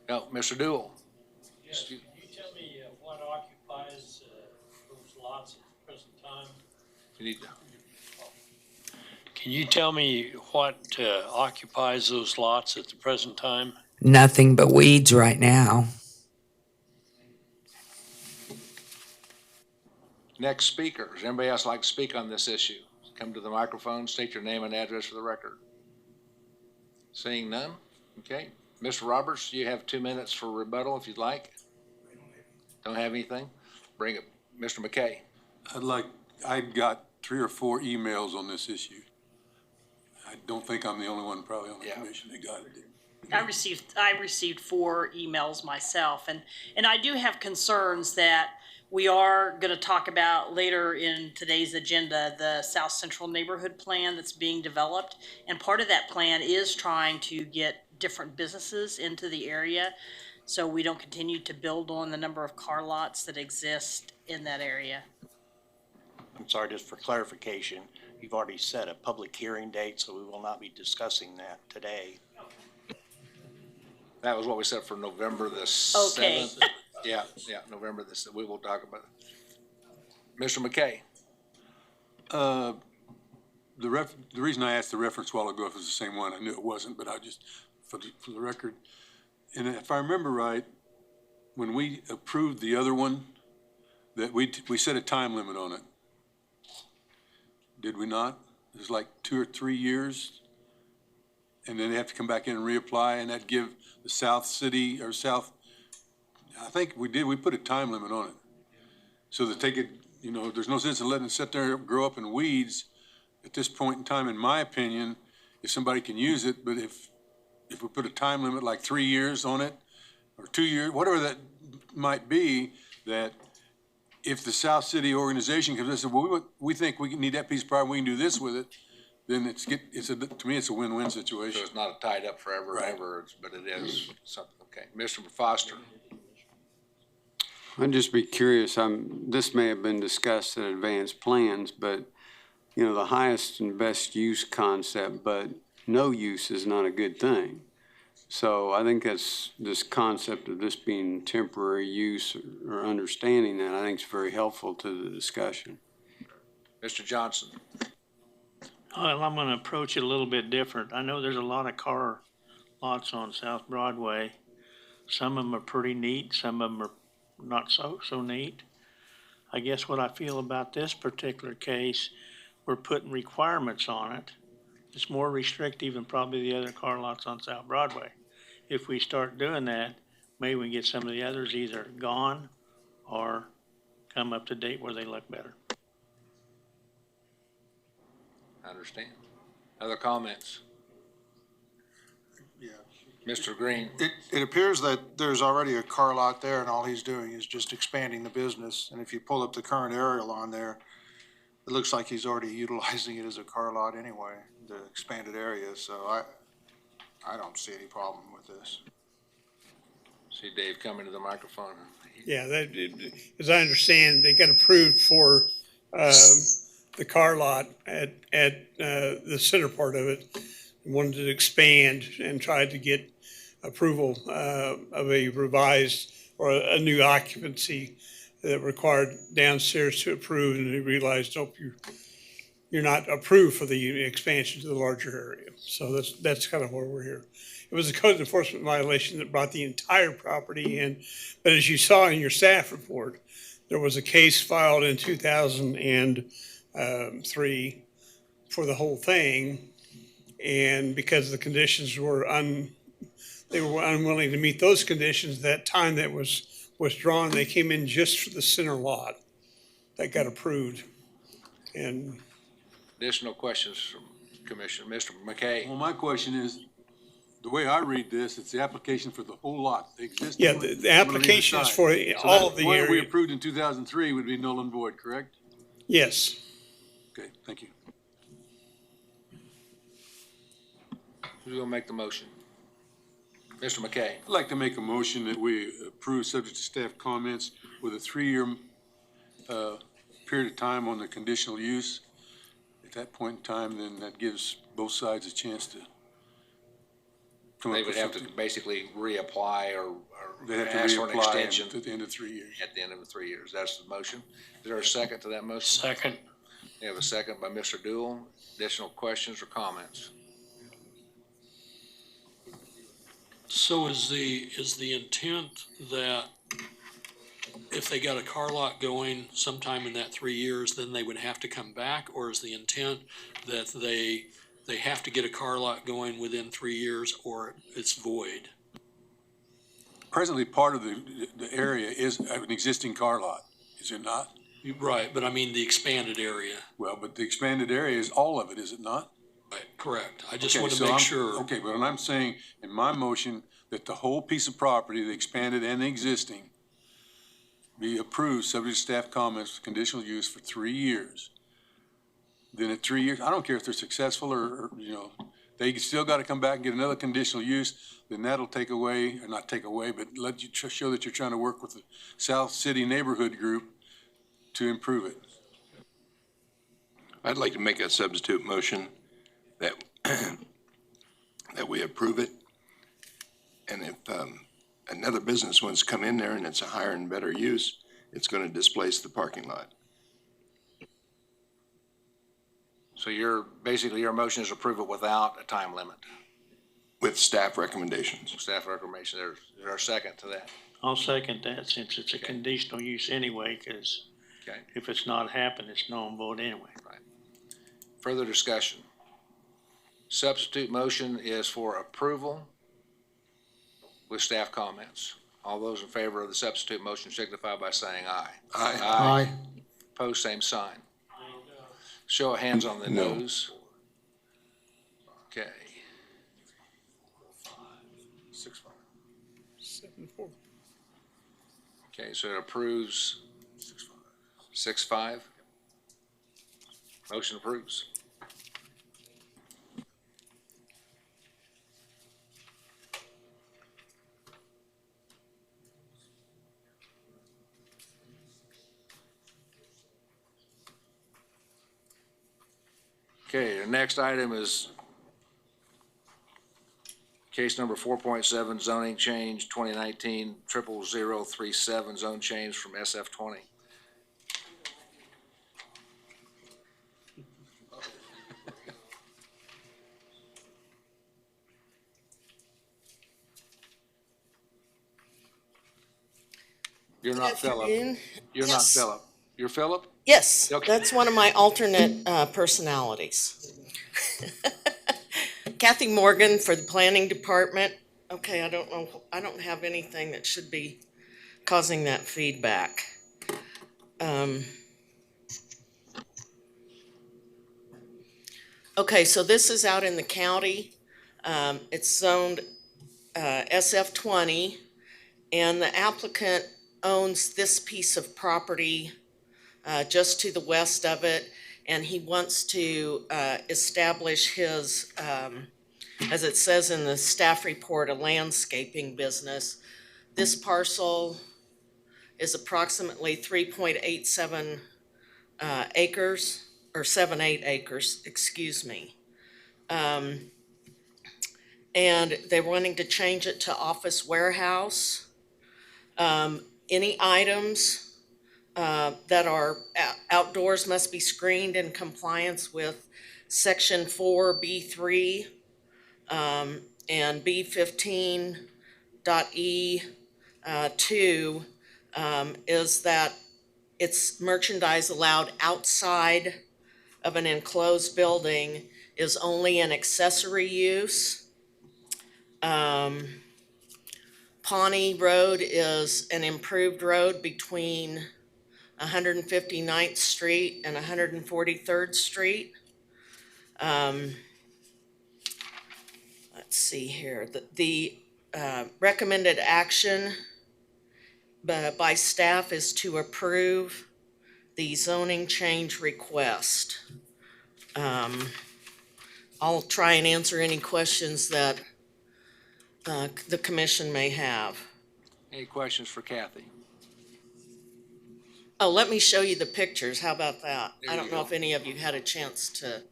No, Mr. Duell. Yes, you tell me what occupies those lots at the present time? You need to. Can you tell me what occupies those lots at the present time? Nothing but weeds right now. Next speaker. Does anybody else like to speak on this issue? Come to the microphone, state your name and address for the record. Seeing none? Okay. Mr. Roberts, you have 2 minutes for rebuttal if you'd like. Don't have anything? Bring it. Mr. McKay. I got 3 or 4 emails on this issue. I don't think I'm the only one probably on the commission that got it. I received 4 emails myself, and I do have concerns that we are going to talk about later in today's agenda, the South Central Neighborhood Plan that's being developed. And part of that plan is trying to get different businesses into the area so we don't continue to build on the number of car lots that exist in that area. I'm sorry, just for clarification, you've already set a public hearing date, so we will not be discussing that today. That was what we set for November the 7th. Yeah, November the 7th. We will talk about it. Mr. McKay. The reason I asked the reference a while ago if it was the same one, I knew it wasn't, but I just, for the record, and if I remember right, when we approved the other one, that we set a time limit on it. Did we not? It was like 2 or 3 years, and then they have to come back in and reapply, and that'd give the South City, or South, I think we did, we put a time limit on it. So that they could, there's no sense in letting it sit there and grow up in weeds at this point in time, in my opinion, if somebody can use it, but if we put a time limit like 3 years on it, or 2 years, whatever that might be, that if the South City organization comes and says, well, we think we need that piece of property, we can do this with it, then to me, it's a win-win situation. So it's not tied up forever and ever, but it is something. Okay. Mr. Foster. I'd just be curious, this may have been discussed in advanced plans, but, the highest and best use concept, but no use is not a good thing. So I think that's this concept of this being temporary use or understanding that, I think is very helpful to the discussion. Mr. Johnson. Well, I'm going to approach it a little bit different. I know there's a lot of car lots on South Broadway. Some of them are pretty neat, some of them are not so neat. I guess what I feel about this particular case, we're putting requirements on it. It's more restrictive than probably the other car lots on South Broadway. If we start doing that, maybe we get some of the others either gone or come up to date where they look better. I understand. Other comments? Yeah. Mr. Green. It appears that there's already a car lot there, and all he's doing is just expanding the business. And if you pull up the current aerial on there, it looks like he's already utilizing it as a car lot anyway, the expanded area. So I don't see any problem with this. See Dave coming to the microphone. Yeah, as I understand, they got approved for the car lot at the center part of it. Wanted to expand and tried to get approval of a revised or a new occupancy that required downstairs to approve, and they realized, nope, you're not approved for the expansion to the larger area. So that's kind of where we're here. It was a code enforcement violation that brought the entire property in, but as you saw in your staff report, there was a case filed in 2003 for the whole thing, and because the conditions were they were unwilling to meet those conditions, that time that was withdrawn, they came in just for the center lot that got approved. And additional questions from Commissioner. Mr. McKay. Well, my question is, the way I read this, it's the application for the whole lot, the existing. yeah, the application is for all of the What we area. approved in 2003 would be null and void, correct? Yes. Okay, thank you. Who's going to make the motion? Mr. McKay. I'd like to make a motion that we approve, subject to staff comments, with a 3-year period of time on the conditional use. At that point in time, then that gives both sides a chance to come up They with would have to something. basically reapply or They have to Ask for an reapply extension. at the end of 3 years. At the end of the 3 years. That's the motion. Is there a second to that motion? Second. We have a second by Mr. Dool. Additional questions or comments? So is the intent that if they got a car lot going sometime in that 3 years, then they would have to come back? Or is the intent that they have to get a car lot going within 3 years or it's void? Presently, part of the area is an existing car lot, is it not? Right, but I mean the expanded area. Well, but the expanded area is all of it, is it not? Right, correct. I just Okay, want to so make I'm- sure. Okay, but when I'm saying in my motion that the whole piece of property, the expanded and the existing, be approved, subject to staff comments, with conditional use for 3 years. Then at 3 years, I don't care if they're successful or, they still got to come back and get another conditional use, then that'll take away, or not take away, but let you show that you're trying to work with the South City Neighborhood Group to improve it. I'd like to make a substitute motion that, that we approve it. And if another business wants to come in there and it's a higher and better use, it's going to displace the parking lot. So your motion is approve it without a time limit. With staff recommendations. Staff recommendation. Is there a second to that? I'll second that since it's a conditional use anyway, because Okay. if it's not happened, it's null and void anyway. Further discussion. Substitute motion is for approval with staff comments. All those in favor of the substitute motion signify by saying aye. Aye. Opposed, same sign. Show of hands on the No. nose. Okay. 7-4. Okay, so it approves 6-5. Motion approves. Okay, the next item is case number 4.7, zoning change 2019-00037, zone change from SF20. You're not Philip. Afternoon. You're not Yes. Philip. You're Philip? Yes, Okay. that's one of my alternate personalities. Kathy Morgan for the Planning Department. Okay, I don't know, I don't have anything that should be causing that feedback. Okay, so this is out in the county. It's zoned SF20, and the applicant owns this piece of property just to the west of it, and he wants to establish his, as it says in the staff report, a landscaping business. This parcel is approximately 3.87 acres, or 7-8 acres, excuse me. And they're wanting to change it to office warehouse. Any items that are outdoors must be screened in compliance with section 4B3 and B15.E2 is that it's merchandise allowed outside of an enclosed building is only an accessory use. Pawnee Road is an improved road between 159th Street and 143rd Street. Let's see here, the recommended action by staff is to approve the zoning change request. I'll try and answer any questions that the commission may have. Any questions for Kathy? Oh, let me show you the pictures. How about that? There I you don't know go. if any of you had a chance to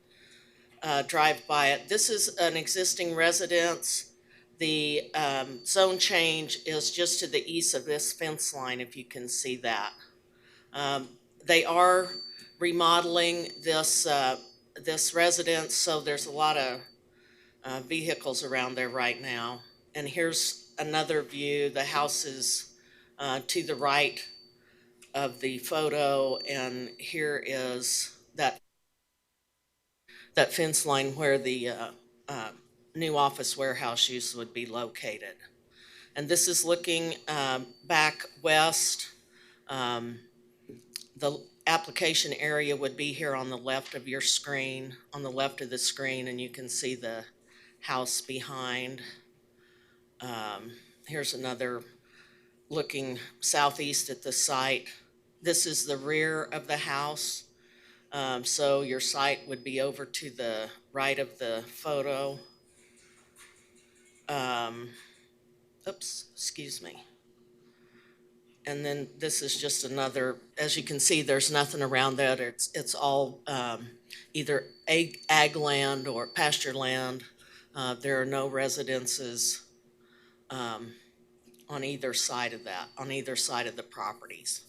drive by it. This is an existing residence The zone change is just to the east of this fence line, if you can see that. They are remodeling this, this residence, so there's a lot of vehicles around there right now. And here's another view. The house is to the right of the photo, and here is that fence line where the new office warehouse use would be located. And this is looking back west. The application area would be here on the left of your screen, on the left of the screen, and you can see the house behind. Here's another looking southeast at the site. This is the rear of the house. So your site would be over to the right of the photo. Oops, excuse me. And then this is just another, as you can see, there's nothing around that. It's all either Egg Eggland or Pasture Land. There are no residences on either side of that, on either side of the properties.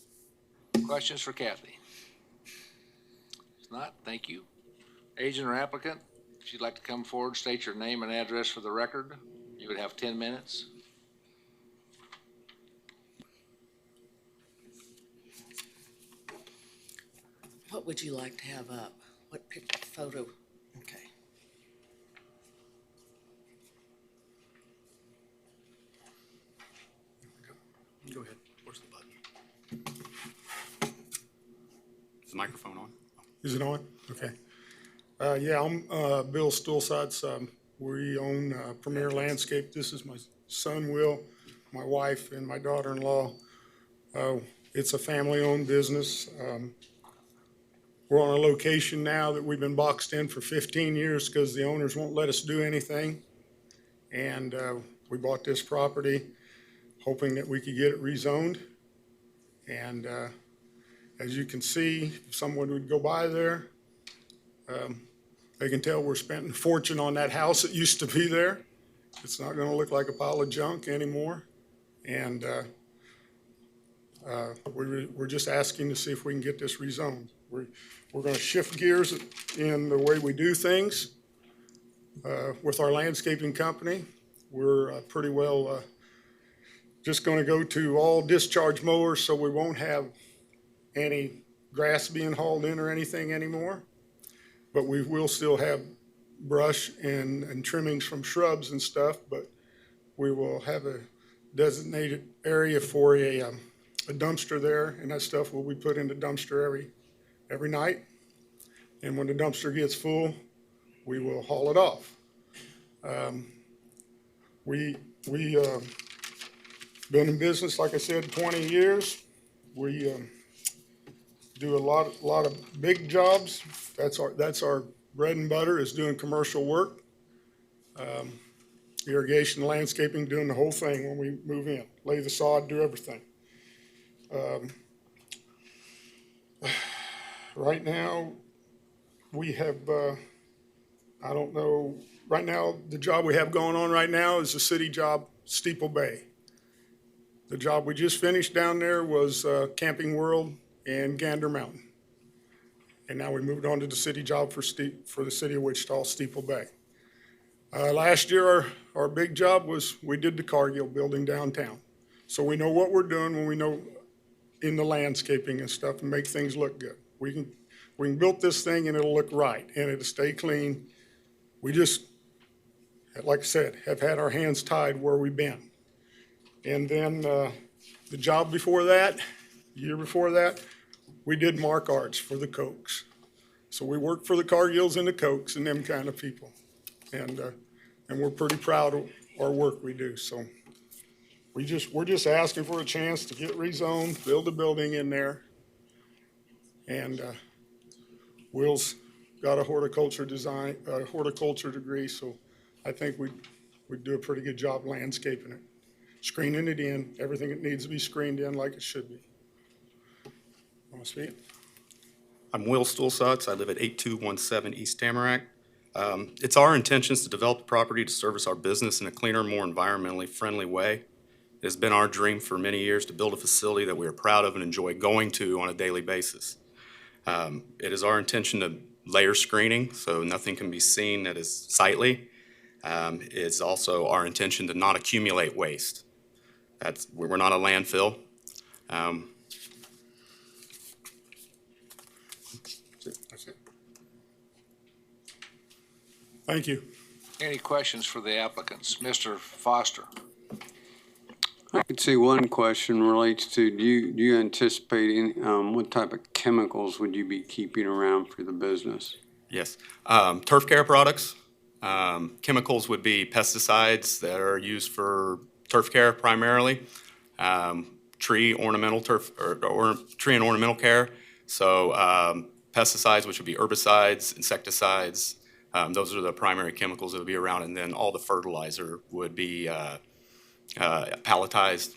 Questions for Kathy? If not, thank you. Agent or applicant, if you'd like to come forward, state your name and address for the record. You would have 10 minutes. What would you like to have up? What picture, photo? Okay. Go ahead. Where's the button? Is the microphone on? Is it on? Okay. Yeah, I'm Bill Stulsides. We own Premier Landscape. This is my son, Will, my wife, and my daughter-in-law. It's a family-owned business. We're on a location now that we've been boxed in for 15 years because the owners won't let us do anything. And we bought this property hoping that we could get it rezoned. And as you can see, if someone would go by there, they can tell we're spending a fortune on that house that used to be there. It's not gonna look like a pile of junk anymore. And we're just asking to see if we can get this rezoned. We're gonna shift gears in the way we do things with our landscaping company. We're pretty well just gonna go to all discharge mowers, so we won't have any grass being hauled in or anything anymore. But we will still have brush and trimmings from shrubs and stuff, but we will have a designated area for a dumpster there, and that stuff will be put in the dumpster every night. And when the dumpster gets full, we will haul it off. We been in business, like I said, 20 years. We do a lot of big jobs. That's our bread and butter, is doing commercial work. Irrigation, landscaping, doing the whole thing when we move in. Lay the sod, do everything. Right now, we have, I don't know, right now, the job we have going on right now is a city job, Steeple Bay. The job we just finished down there was Camping World and Gander Mountain. And now we moved on to the city job for the city of Wichita, Steeple Bay. Last year, our big job was we did the Cargill building downtown. So we know what we're doing when we know in the landscaping and stuff and make things look good. We can build this thing and it'll look right and it'll stay clean. We just, like I said, have had our hands tied where we've been. And then the job before that, the year before that, we did mark arts for the Cokes. So we worked for the Cargills and the Cokes and them kind of people. And we're pretty proud of our work we do. So we're just asking for a chance to get rezoned, build a building in there. And Will's got a horticulture degree, so I think we'd do a pretty good job landscaping it, screening it in, everything that needs to be screened in like it should be. Want to speak? I'm Will Stulsides. I live at 8217 East Tamarack. It's our intentions to develop the property to service our business in a cleaner, more environmentally friendly way. It has been our dream for many years to build a facility that we are proud of and enjoy going to on a daily basis. It is our intention to layer screening so nothing can be seen that is sightly. It's also our intention to not accumulate waste. We're not a landfill. That's it. Thank you. Any questions for the applicants? Mr. Foster? I could see one question relates to, do you anticipate any, what type of chemicals would you be keeping around for the business? Yes. Turf care products. Chemicals would be pesticides that are used for turf care primarily. Tree and ornamental care. So pesticides, which would be herbicides, insecticides. Those are the primary chemicals that would be around, and then all the fertilizer would be palletized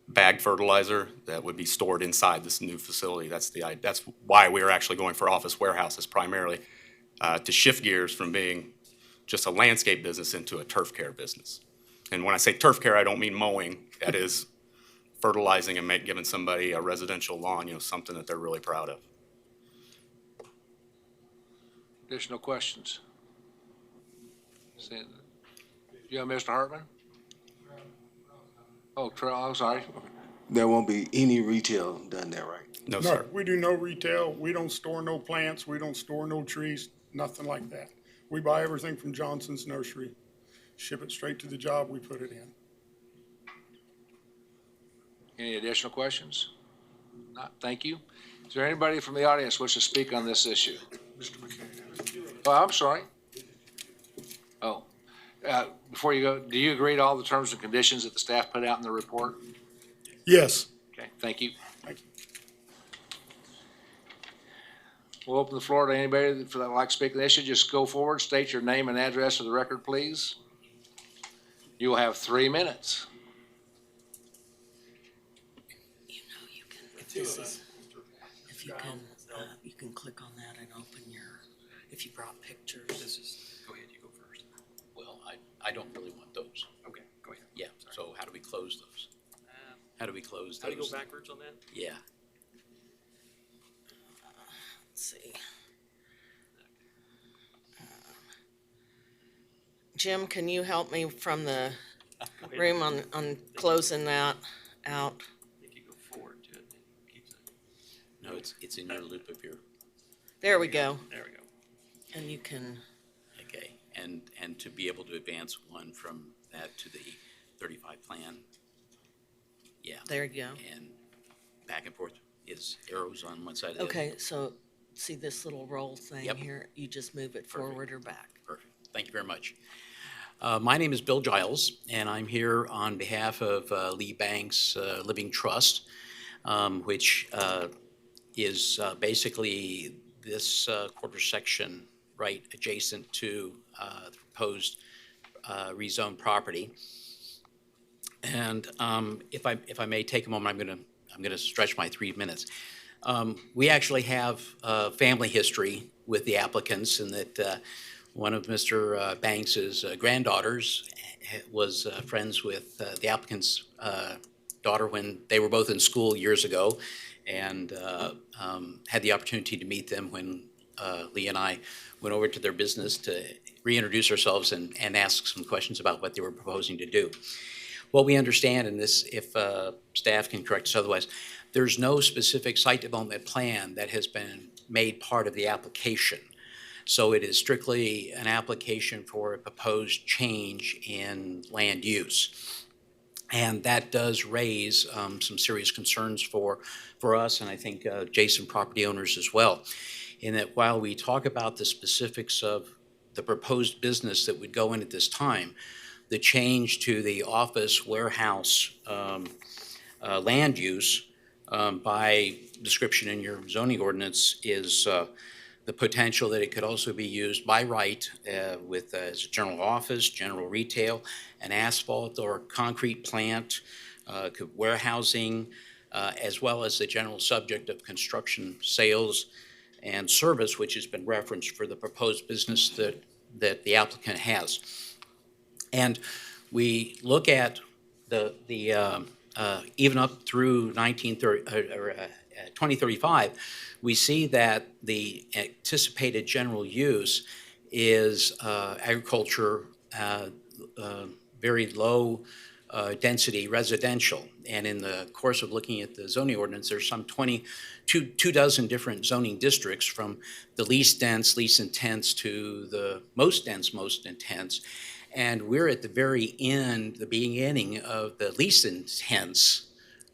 bagged fertilizer that would be stored inside this new facility. That's why we're actually going for office warehouses primarily, to shift gears from being just a landscape business into a turf care business. And when I say turf care, I don't mean mowing. That is fertilizing and giving somebody a residential lawn, something that they're really proud of. Additional questions? You have Mr. Hartman? Oh, I'm sorry. There won't be any retail done there, right? No, sir. We do no retail. We don't store no plants. We don't store no trees, nothing like that. We buy everything from Johnson's Nursery, ship it straight to the job, we put it in. Any additional questions? Not, thank you. Is there anybody from the audience wish to speak on this issue? Mr. McKay. Oh, I'm sorry. Oh, before you go, do you agree to all the terms and conditions that the staff put out in the report? Yes. Okay, thank you. Thank you. We'll open the floor to anybody that would like to speak on the issue. Just go forward, state your name and address for the record, please. You will have 3 minutes. You can, you can click on that and open if you brought pictures. Go ahead, you go first. Well, I don't really want those. Okay, go ahead. Yeah, so how do we close those? How do we close those? How do you go backwards on that? Yeah. Let's see. Jim, can you help me from the room on closing that out? I think you go forward to it. No, it's in your loop of your. There we go. There we go. And you can. Okay, and to be able to advance one from that to the 35 plan. Yeah. There you go. And back and forth is arrows on one side of the other. Okay, so see this little roll thing Yep. here? You just move it forward or back. Perfect. Thank you very much. My name is Bill Giles, and I'm here on behalf of Lee Banks Living Trust, which is basically this quarter section right adjacent to the proposed rezoned property. And if I may take a moment, I'm gonna stretch my 3 minutes. We actually have family history with the applicants, in that one of Mr. Banks's granddaughters was friends with the applicant's daughter when they were both in school years ago, and had the opportunity to meet them when Lee and I went over to their business to reintroduce ourselves and ask some questions about what they were proposing to do. What we understand, and this, if staff can correct us otherwise, there's no specific site development plan that has been made part of the application. So it is strictly an application for a proposed change in land use. And that does raise some serious concerns for us, and I think adjacent property owners as well, in that while we talk about the specifics of the proposed business that would go in at this time, the change to the office warehouse land use by description in your zoning ordinance is the potential that it could also be used by right with as a general office, general retail, an asphalt or concrete plant, warehousing, as well as the general subject of construction, sales, and service, which has been referenced for the proposed business that the applicant has. And we look at the even up through 2035, we see that the anticipated general use is agriculture, very low density residential. And in the course of looking at the zoning ordinance, there's some two dozen different zoning districts, from the least dense, least intense to the most dense, most intense. And we're at the very end, the beginning of the least intense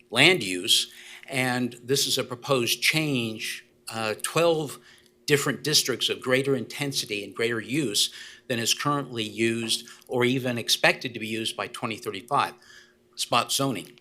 land use. And this is a proposed change, 12 different districts of greater intensity and greater use than is currently used or even expected to be used by 2035, spot zoning.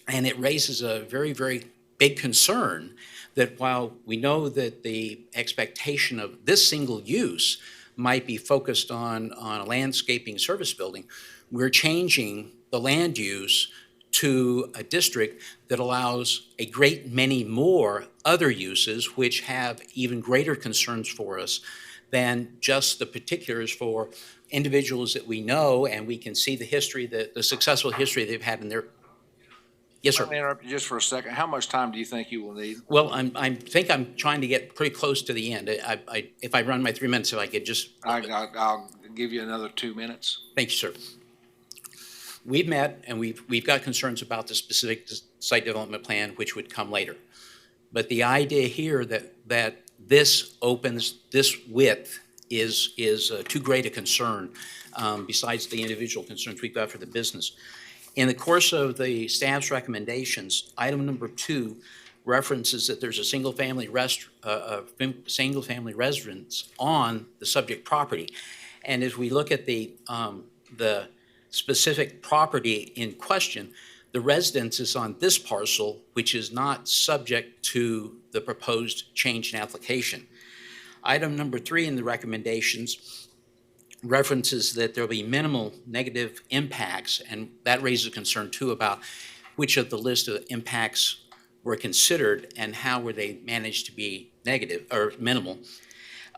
And it raises a very, very big concern that while we know that the expectation of this single use might be focused on a landscaping service building, we're changing the land use to a district that allows a great many more other uses, which have even greater concerns for us than just the particulars for individuals that we know, and we can see the history, the successful history they've had in their. Yes, sir. Let me interrupt you just for a second. How much time do you think you will need? Well, I think I'm trying to get pretty close to the end. If I run my 3 minutes, if I could just. I'll give you another 2 minutes. Thank you, sir. We've met and we've got concerns about the specific site development plan, which would come later. But the idea here that this width is too great a concern, besides the individual concerns we've got for the business. In the course of the staff's recommendations, item number 2 references that there's a single-family residence on the subject property. And as we look at the specific property in question, the residence is on this parcel, which is not subject to the proposed change in application. Item number 3 in the recommendations references that there'll be minimal negative impacts, and that raises concern too about which of the list of impacts were considered and how were they managed to be negative or minimal.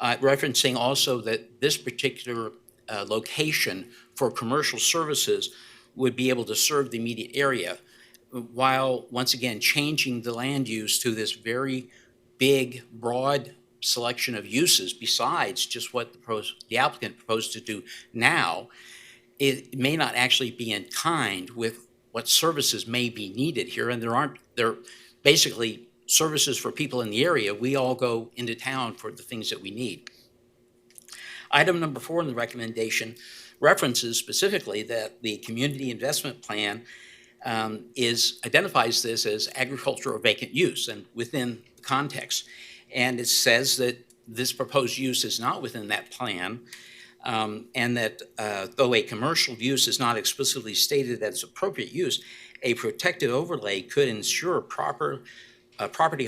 Referencing also that this particular location for commercial services would be able to serve the immediate area, while once again changing the land use to this very big, broad selection of uses besides just what the applicant proposed to do now. It may not actually be in kind with what services may be needed here, and there basically services for people in the area. We all go into town for the things that we need. Item number 4 in the recommendation references specifically that the community investment plan identifies this as agriculture or vacant use, and within the context. And it says that this proposed use is not within that plan, and that though a commercial use is not explicitly stated as appropriate use, a protective overlay could ensure property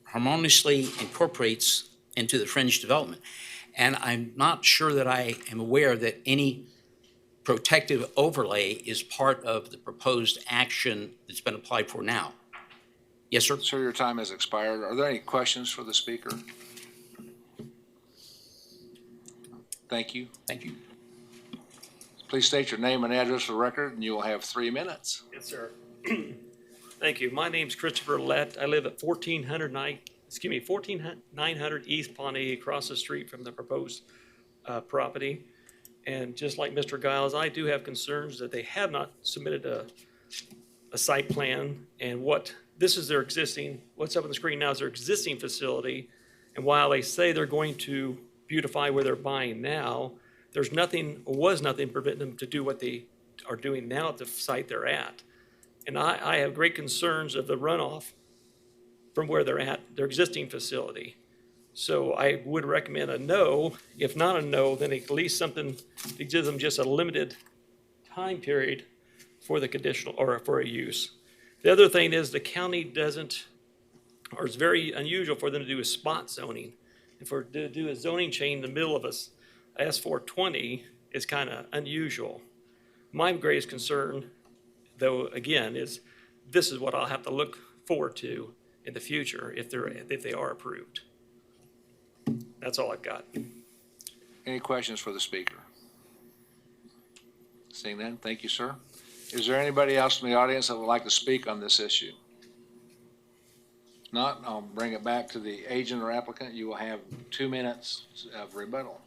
harmoniously incorporates into the fringe development. And I'm not sure that I am aware that any protective overlay is part of the proposed action that's been applied for now. Yes, sir. Sir, your time has expired. Are there any questions for the speaker? Thank you. Thank you. Please state your name and address for the record, and you will have 3 minutes. Yes, sir. Thank you. My name's Christopher Lett. I live at 14900 East Pawnee, across the street from the proposed property. And just like Mr. Giles, I do have concerns that they have not submitted a site plan, and this is their existing, what's up on the screen now is their existing facility. And while they say they're going to beautify where they're buying now, was nothing preventing them to do what they are doing now at the site they're at. And I have great concerns of the runoff from where they're at, their existing facility. So I would recommend a no. If not a no, then at least something that gives them just a limited time period for the conditional or for a use. The other thing is the county doesn't, or it's very unusual for them to do a spot zoning. And to do a zoning change in the middle of a S420 is kind of unusual. My greatest concern, though, again, is this is what I'll have to look forward to in the future if they are approved. That's all I've got. Any questions for the speaker? Seeing none, thank you, sir. Is there anybody else in the audience that would like to speak on this issue? If not, I'll bring it back to the agent or applicant. You will have 2 minutes of rebuttal.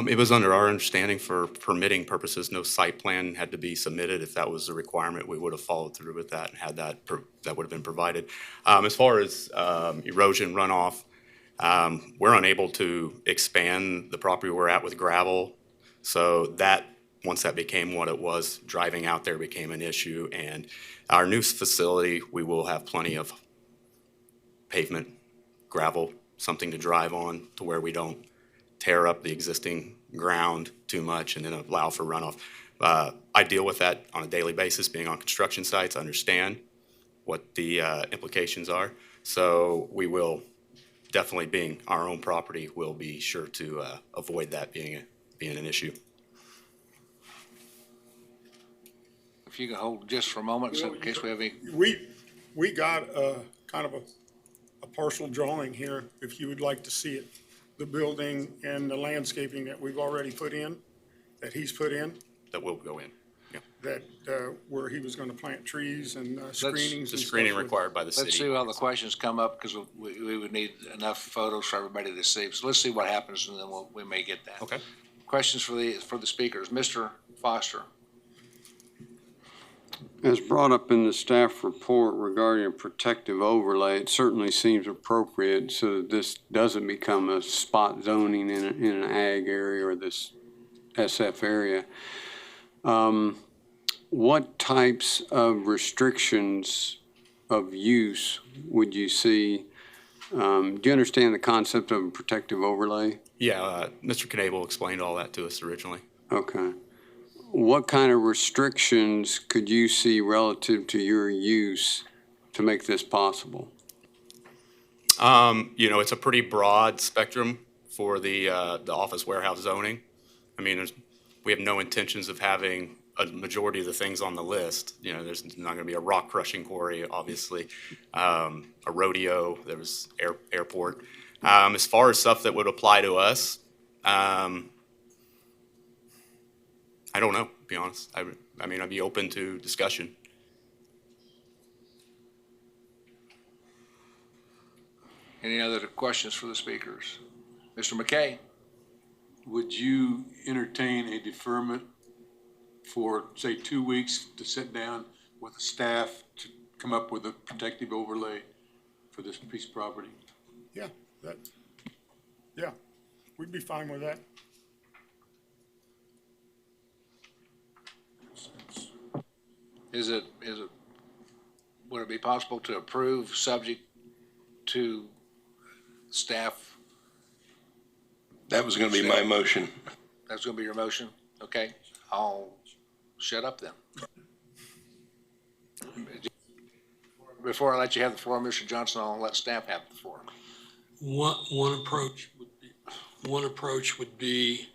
It was under our understanding for permitting purposes, no site plan had to be submitted. If that was the requirement, we would have followed through with that and had that, that would have been provided. As far as erosion runoff, we're unable to expand the property we're at with gravel. So that, once that became what it was, driving out there became an issue. And our new facility, we will have plenty of pavement, gravel, something to drive on to where we don't tear up the existing ground too much and then allow for runoff. I deal with that on a daily basis, being on construction sites, understand what the implications are. So we will definitely, being our own property, will be sure to avoid that being an issue. If you can hold just for a moment, so in case we have any. We got kind of a partial drawing here, if you would like to see it. The building and the landscaping that we've already put in, that he's put in, That will go in. Yeah. that where he was going to plant trees and screenings. The and screening stuff with- required by the city. Let's see how the questions come up, because we would need enough photos for everybody to see. So let's see what happens, and then we may get that. Okay. Questions for the speakers. Mr. Foster. As brought up in the staff report regarding a protective overlay, it certainly seems appropriate so that this doesn't become a spot zoning in an ag area or this SF area. What types of restrictions of use would you see? Do you understand the concept of a protective overlay? Yeah, Mr. Knable explained all that to us originally. Okay. What kind of restrictions could you see relative to your use to make this possible? It's a pretty broad spectrum for the office warehouse zoning. I mean, we have no intentions of having a majority of the things on the list. There's not going to be a rock crushing quarry, obviously, a rodeo, there was airport. As far as stuff that would apply to us, I don't know, to be honest. I'd be open to discussion. Any other questions for the speakers? Mr. McKay? Would you entertain a deferment for, say, 2 weeks to sit down with the staff to come up with a protective overlay for this piece of property? Yeah, we'd be fine with that. Would it be possible to approve subject to staff? That was gonna be my motion. That's gonna be your motion? Okay, I'll shut up then. Before I let you have the floor, Mr. Johnson, I'll let staff have the floor. One approach would be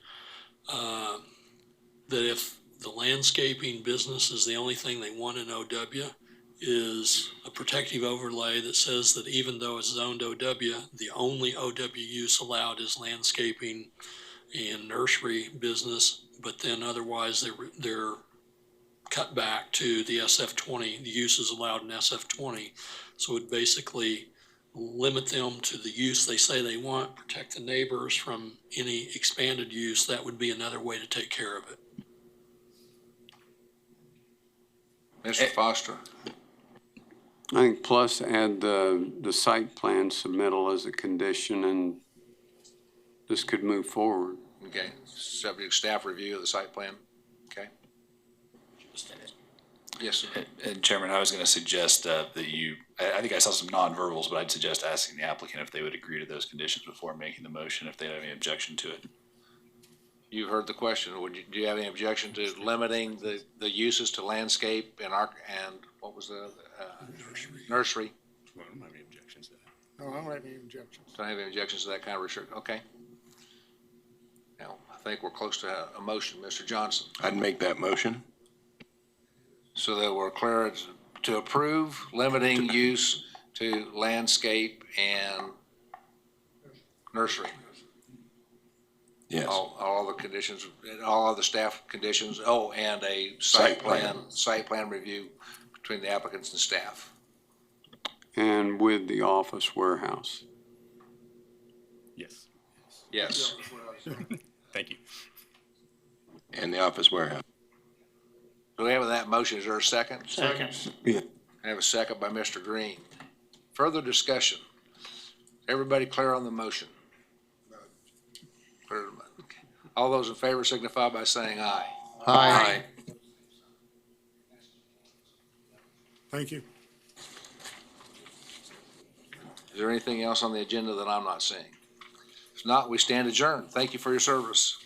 that if the landscaping business is the only thing they want in OW, is a protective overlay that says that even though it's zoned OW, the only OW use allowed is landscaping and nursery business, but then otherwise they're cut back to the SF20, the uses allowed in SF20. So it basically limit them to the use they say they want, protect the neighbors from any expanded use. That would be another way to take care of it. Mr. Foster? I think plus add the site plan submittal as a condition, and this could move forward. Okay, subject to staff review of the site plan, okay? Yes, sir. And Chairman, I was going to suggest that I think I saw some nonverbals, but I'd suggest asking the applicant if they would agree to those conditions before making the motion, if they have any objection to it. You've heard the question. Do you have any objection to limiting the uses to landscape and what was the nursery? Well, I don't have any objections to that. No, I don't have any objections. Don't have any objections to that kind of restriction? Okay. Now, I think we're close to a motion. Mr. Johnson? I'd make that motion. So that we're clear to approve limiting use to landscape and nursery. Yes. All the conditions, all other staff conditions, and a Site plan. site plan review between the applicants and staff. And with the office warehouse. Yes. Yes. Thank you. And the office warehouse. Do we have that motion? Is there a second? Second. Yeah. I have a second by Mr. Green. Further discussion? Everybody clear on the motion? Clear. Okay. All those in favor signify by saying aye. Aye. Thank you. Is there anything else on the agenda that I'm not seeing? If not, we stand adjourned. Thank you for your service.